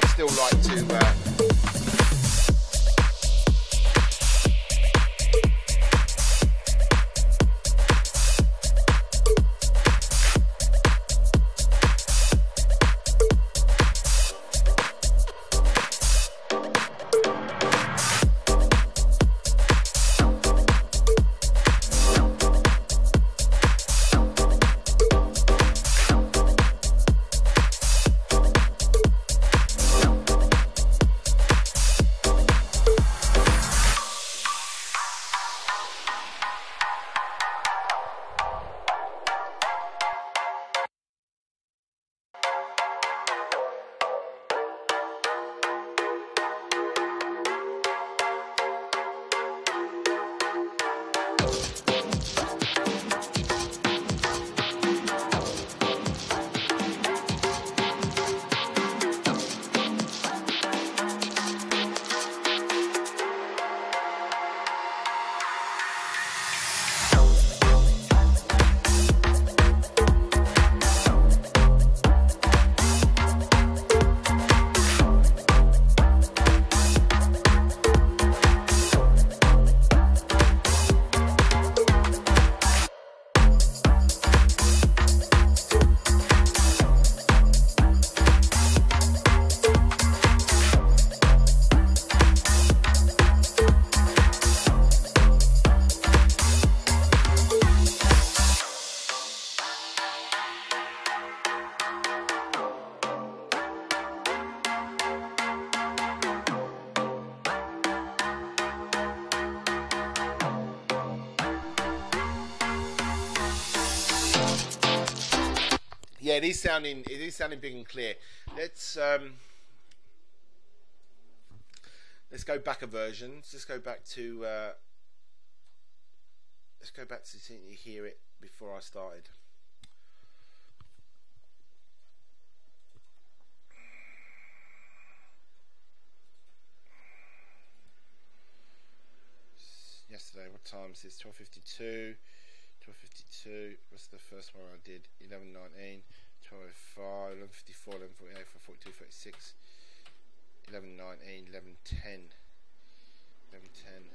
I'd still like to Yeah, it is sounding big and clear. Let's go back a version. Let's go back to see you hear it before I started. Yesterday, what time is this? 12:52. 12:52. What's the first one I did? 11:19. 12:05. 11:54. 11:48. 42. 36. 11:19. 11:10. 11:10.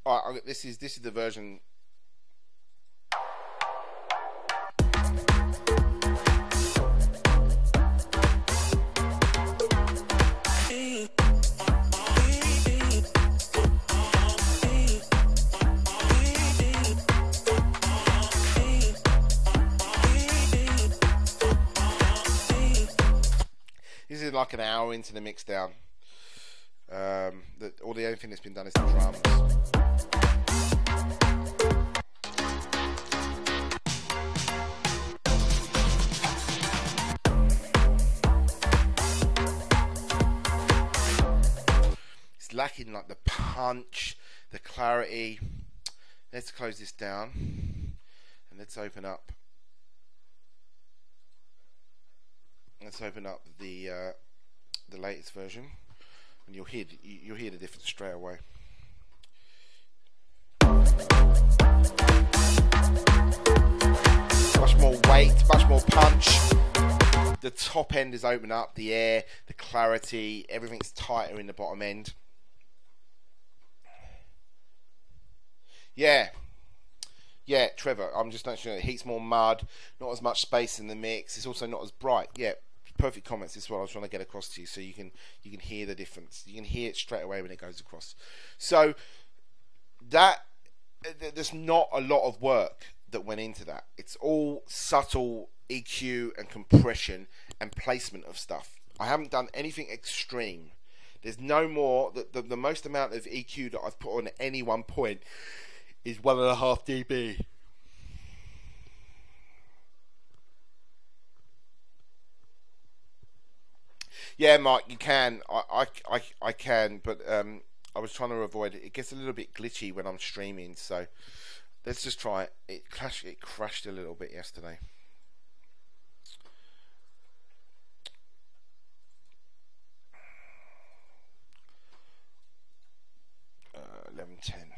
Alright, this is the version. This is like an hour into the mix down. The only thing that's been done is the drums. It's lacking like the punch, the clarity. Let's close this down and let's open up. Let's open up the latest version, and you'll hear the difference straight away. Much more weight, much more punch. The top end is open up, the air, the clarity, everything's tighter in the bottom end. Yeah, Trevor, I'm just not sure. It heats more mud, not as much space in the mix. It's also not as bright. Yeah, perfect comments. This is what I was trying to get across to you, so you can hear the difference. You can hear it straight away when it goes across. So there's not a lot of work that went into that. It's all subtle EQ and compression and placement of stuff. I haven't done anything extreme. There's no more. The most amount of EQ that I've put on at any one point is 1.5 dB. Yeah, Mark, you can. I can, but I was trying to avoid it. It gets a little bit glitchy when I'm streaming, so let's just try it. It crashed a little bit yesterday. 11:10.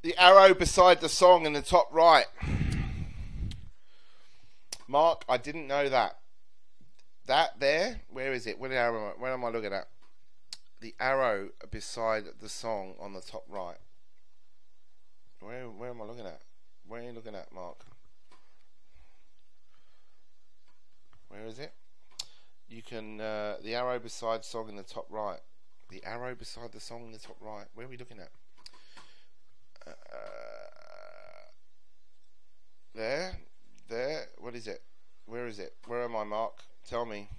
The arrow beside the song in the top right. Mark, I didn't know that. That there? Where is it? Where am I looking at? The arrow beside the song on the top right. Where am I looking at? Where are you looking at, Mark? Where is it? You can the arrow beside song in the top right. The arrow beside the song in the top right. Where are we looking at? There. What is it? Where is it? Where am I, Mark? Tell me.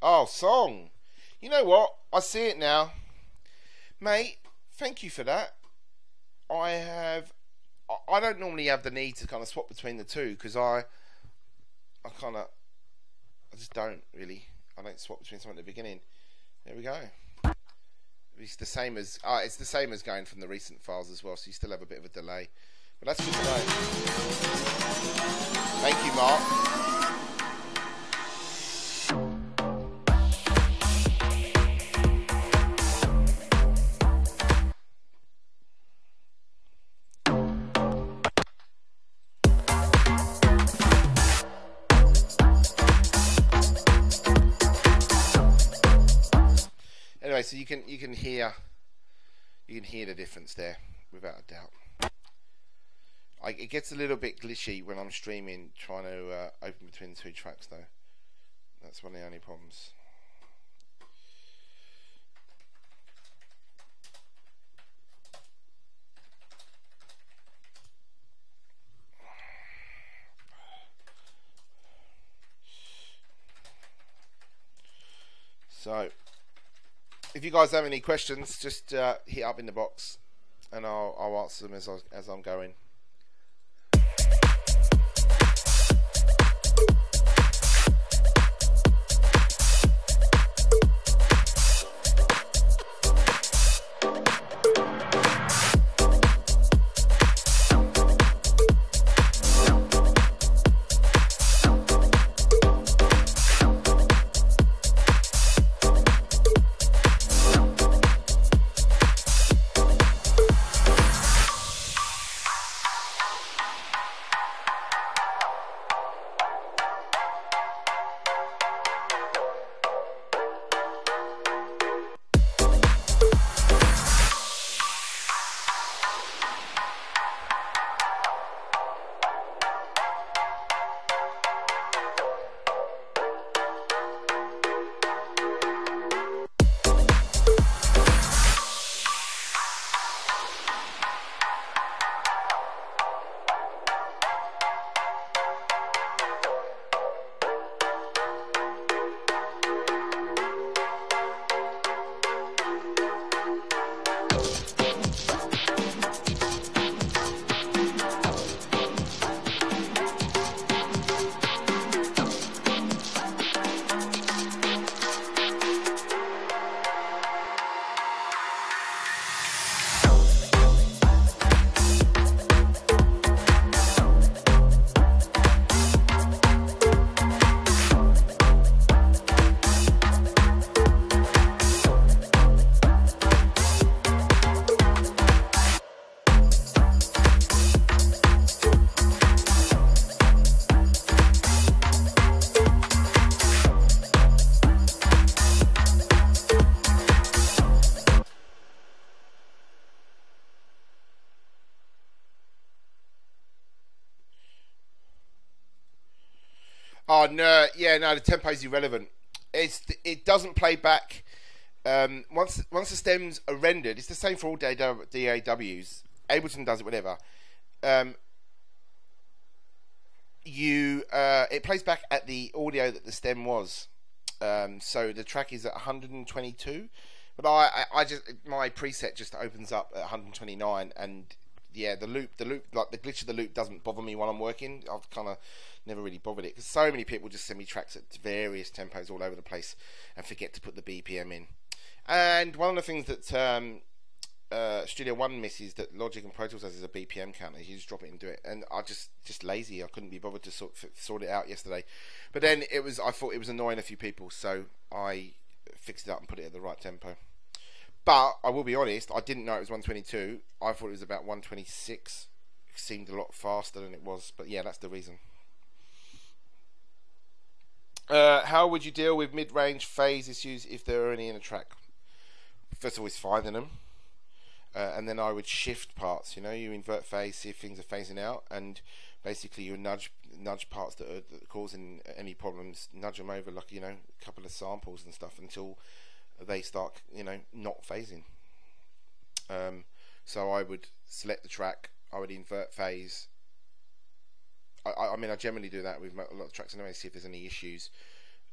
Oh, song. You know what? I see it now, mate. Thank you for that. I don't normally have the need to kind of swap between the two because I just don't really. I don't swap between something at the beginning. There we go. It's the same as going from the recent files as well, so you still have a bit of a delay. But that's good to know. Thank you, Mark. Anyway, so you can hear the difference there without a doubt. It gets a little bit glitchy when I'm streaming, trying to open between the two tracks though. That's one of the only problems. So, if you guys have any questions, just hit up in the box, and I'll answer them as I'm going. Oh no, yeah, no, the tempo's irrelevant. It doesn't play back. Once the stems are rendered, it's the same for all DAWs. Ableton does it, whatever. It plays back at the audio that the stem was. So the track is at 122, but I just my preset just opens up at 129, and yeah, the loop, like the glitch of the loop doesn't bother me while I'm working. I've kind of never really bothered it because so many people just send me tracks at various tempos all over the place and forget to put the BPM in. And one of the things that Studio One misses that Logic and Pro Tools has is a BPM counter. You just drop it and do it, and I just lazy. I couldn't be bothered to sort it out yesterday. But then I thought it was annoying a few people, so I fixed it up and put it at the right tempo. But I will be honest, I didn't know it was 122. I thought it was about 126. It seemed a lot faster than it was, but yeah, that's the reason. How would you deal with mid-range phase issues if there are any in a track? First of all, it's finding them, and then I would shift parts. You invert phase, see if things are phasing out, and basically you nudge parts that are causing any problems, nudge them over like, you know, a couple of samples and stuff until they start, you know, not phasing. So I would select the track, I would invert phase. I mean, I generally do that with a lot of tracks anyway, see if there's any issues.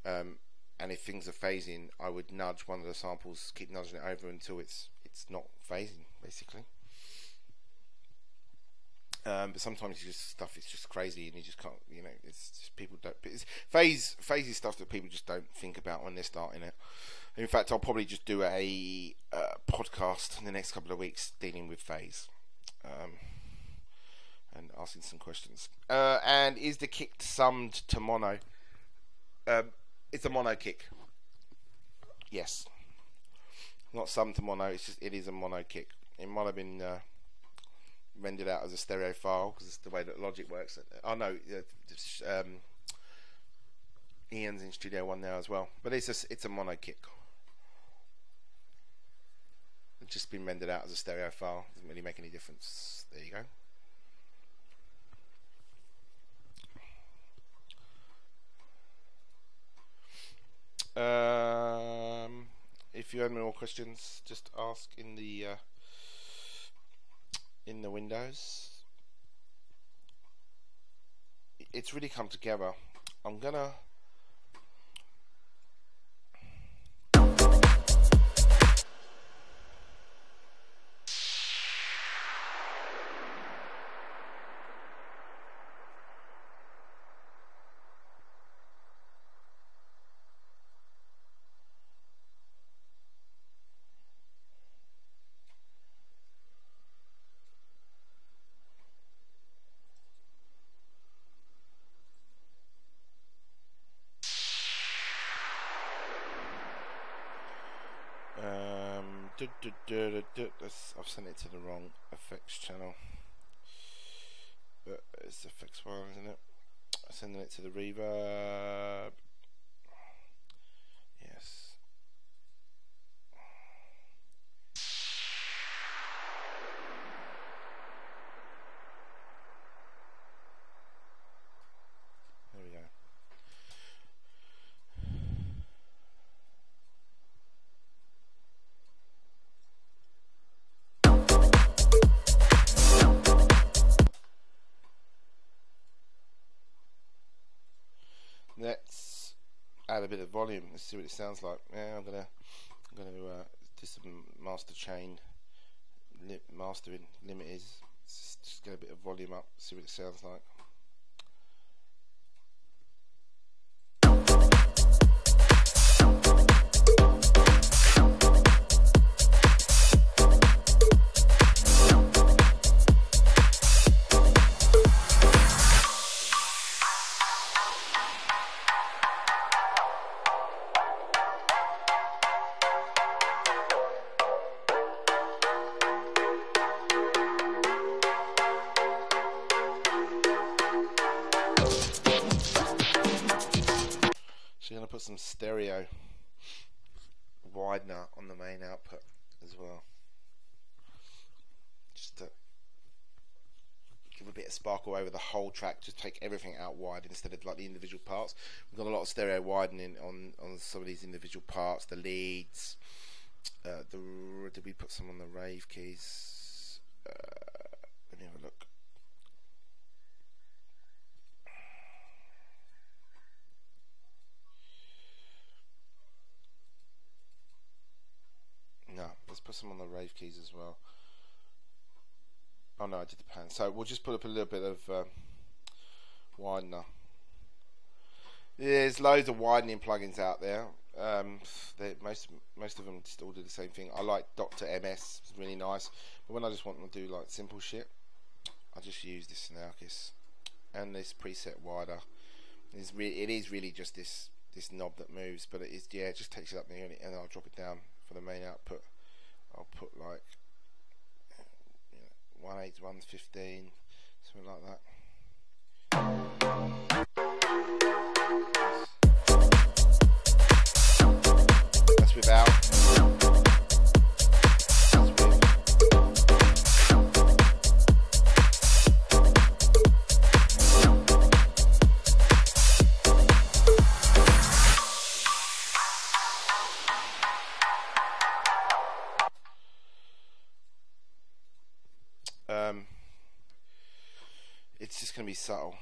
And if things are phasing, I would nudge one of the samples, keep nudging it over until it's not phasing, basically. But sometimes stuff is just crazy, and you just can't, you know, it's just people don't. It's phasey stuff that people just don't think about when they're starting it. In fact, I'll probably just do a podcast in the next couple of weeks dealing with phase, and asking some questions. And is the kick summed to mono? It's a mono kick. Yes, not summed to mono. It's just, it is a mono kick. It might have been rendered out as a stereo file because it's the way that Logic works. Oh no, Ian's in Studio One now as well, but it's a mono kick. It's just been rendered out as a stereo file. Doesn't really make any difference. There you go. If you have any more questions, just ask in the windows. It's really come together. I'm gonna I've sent it to the wrong effects channel, but it's effects one, isn't it? I'm sending it to the reverb. Yes. There we go. Let's add a bit of volume. Let's see what it sounds like. Yeah, I'm gonna do some master chain mastering limiters. Just get a bit of volume up. See what it sounds like. So I'm going to put some stereo widener on the main output as well, just to give a bit of sparkle over the whole track. Just take everything out wide instead of like the individual parts. We've got a lot of stereo widening on some of these individual parts, the leads. Did we put some on the rave keys? Let me have a look. No, let's put some on the rave keys as well. Oh no, I did the pan. So we'll just put up a little bit of widener. There's loads of widening plugins out there. Most of them just all do the same thing. I like Dr. MS, it's really nice. But when I just want to do like simple shit, I just use this Naukis and this preset wider. It is really just this knob that moves, but it just takes it up there and I'll drop it down. For the main output, I'll put like 1/8 to 1/15, something like that. That's without. That's with. be subtle.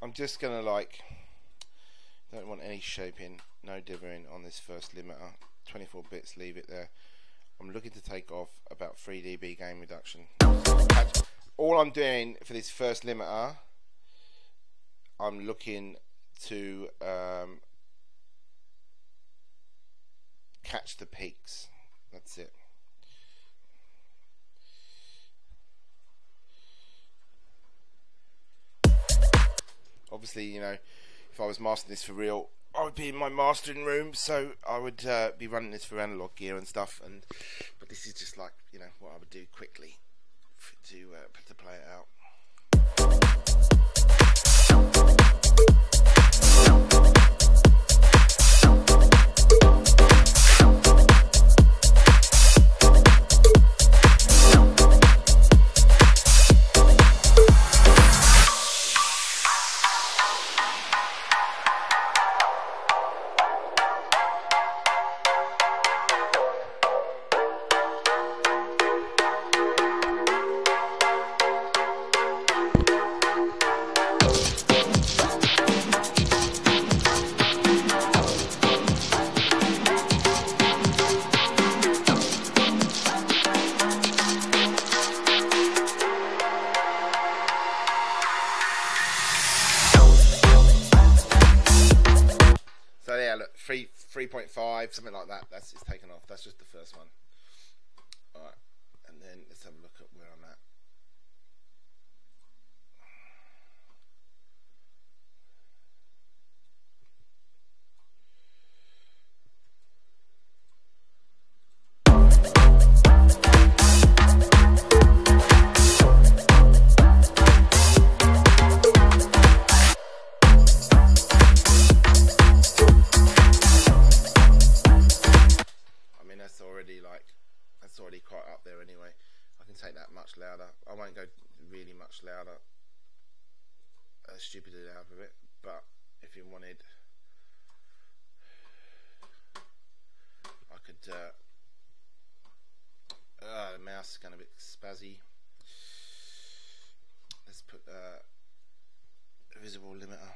I'm just gonna don't want any shaping, no dithering on this first limiter. 24 bits, leave it there. I'm looking to take off about 3 dB gain reduction. All I'm doing for this first limiter, I'm looking to catch the peaks. That's it. Obviously, you know, if I was mastering this for real, I would be in my mastering room, so I would be running this for analog gear and stuff. But this is just like, you know, what I would do quickly to play it out. So yeah, look, 3.5, something like that. It's taken off. That's just the first one. All right, and then let's have a look at where I'm at. That's already quite up there anyway. I can take that much louder. I won't go really much louder, stupidly loud with it, but if you wanted, I could the mouse is going a bit spazzy. Let's put a visible limiter.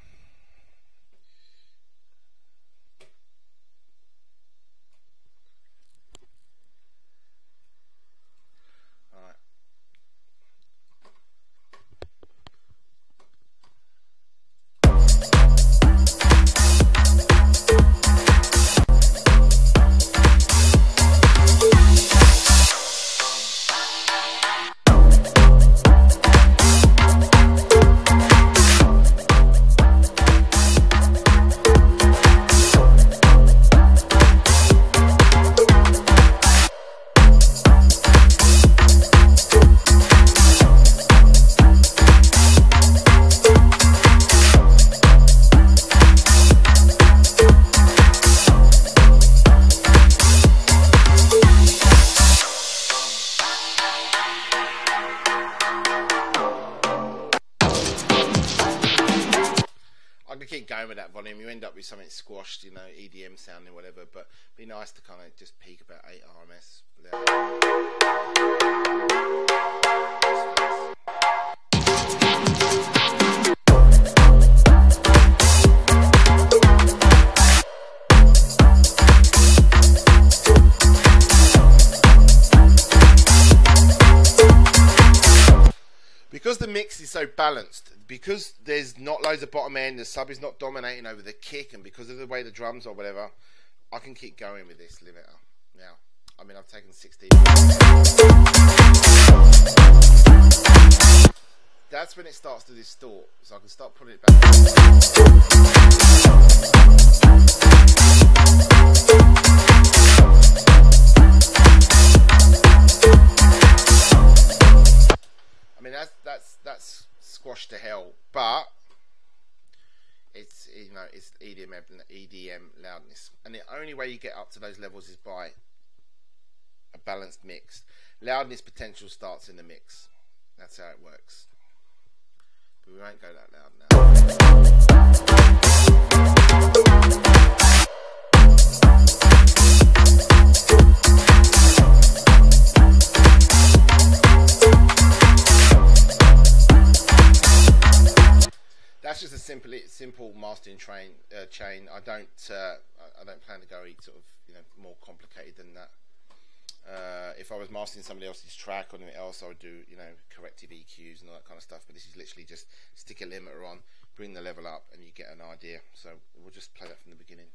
to keep going with that volume. You end up with something squashed, you know, EDM sounding, whatever. But it'd be nice to kind of just peak about 8 RMS. Because the mix is so balanced, because there's not loads of bottom end, the sub is not dominating over the kick, and because of the way the drums or whatever, I can keep going with this limiter. Now, I mean, I've taken 16. That's when it starts to distort, so I can start putting it back. I mean, that's squashed to hell, but it's, you know, it's EDM loudness, and the only way you get up to those levels is by a balanced mix. Loudness potential starts in the mix. That's how it works. But we won't go that loud That's just a simple mastering chain. I don't plan to go sort of, you know, more complicated than that. If I was mastering somebody else's track or anything else, I would do, you know, corrective EQs and all that kind of stuff. But this is literally just stick a limiter on, bring the level up, and you get an idea. So we'll just play that from the beginning.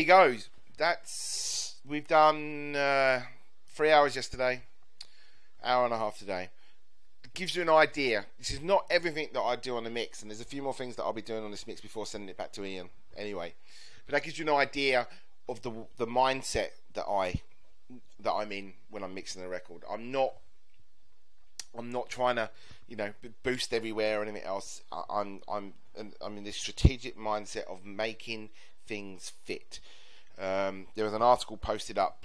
goes. We've done 3 hours yesterday, hour and a half today. It gives you an idea. This is not everything that I do on the mix, and there's a few more things that I'll be doing on this mix before sending it back to Ian anyway. But that gives you an idea of the mindset that I'm in when I'm mixing the record. I'm not trying to, boost everywhere or anything else. I'm in this strategic mindset of making things fit. There was an article posted up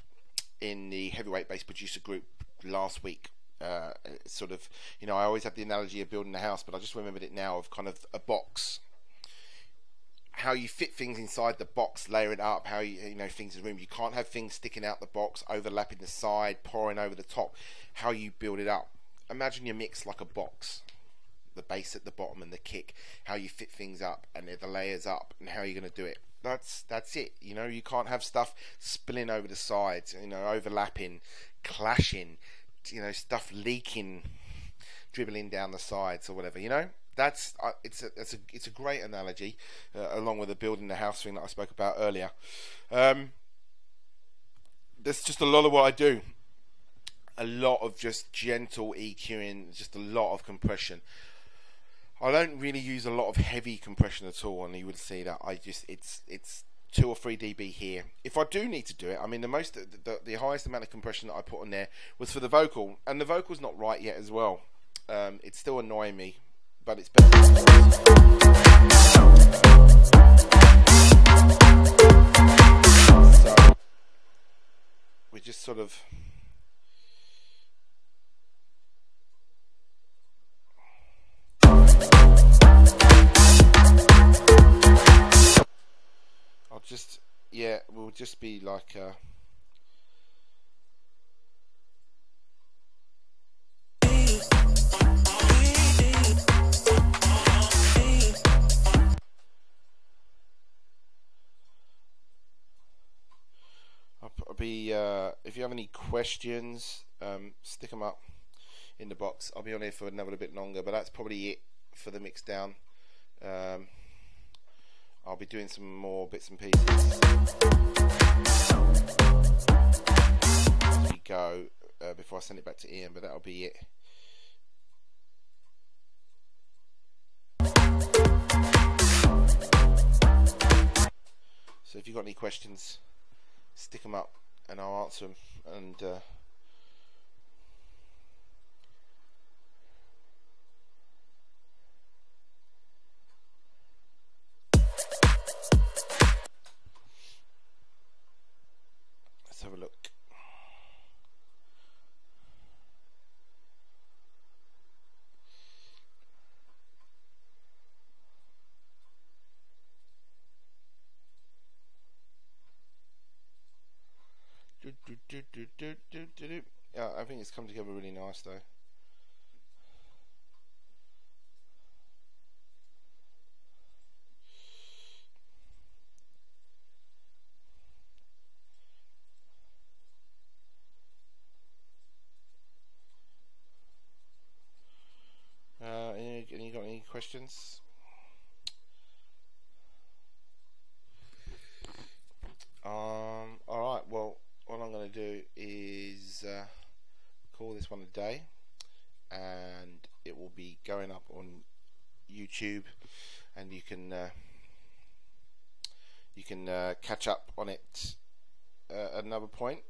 in the Heavyweight Bass Producer group last week. Sort of, I always have the analogy of building a house, but I just remembered it now, of kind of a box. How you fit things inside the box, layer it up, how things in the room. You can't have things sticking out the box, overlapping the side, pouring over the top. How you build it up. Imagine your mix like a box. The bass at the bottom and the kick. How you fit things up and the layers up, and how you're going to do it. That's it. You can't have stuff spilling over the sides, overlapping, clashing, stuff leaking, dribbling down the sides or whatever. It's a great analogy, along with the building the house thing that I spoke about earlier. That's just a lot of what I do. A lot of just gentle EQing, just a lot of compression. I don't really use a lot of heavy compression at all, and you would see that it's 2 or 3 dB here. If I do need to do it, the highest amount of compression that I put on there was for the vocal, and the vocal's not right yet as well. It's still annoying me, but it's better. So we just sort of we'll just be like I'll be if you have any questions, stick them up in the box. I'll be on here for another bit longer, but that's probably it for the mix down. I'll be doing some more bits and pieces as we go before I send it back to Ian, but that'll be it. So if you've got any questions, stick them up and I'll answer them. And let's have a look. Yeah, I think it's come together really nice though. Any got any questions? Alright, well, what I'm going to do is call this one a day, and it will be going up on YouTube, and you can catch up on it at another point.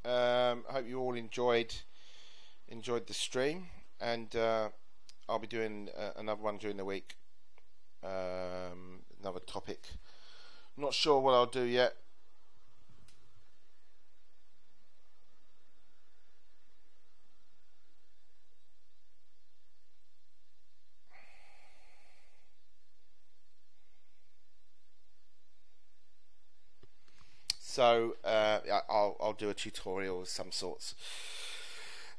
I hope you all enjoyed the stream, and I'll be doing another one during the week, another topic. Not sure what I'll do yet. So I'll do a tutorial of some sorts,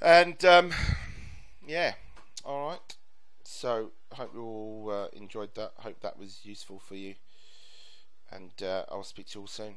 and yeah, all right. So I hope you all enjoyed that. Hope that was useful for you, and I'll speak to you all soon.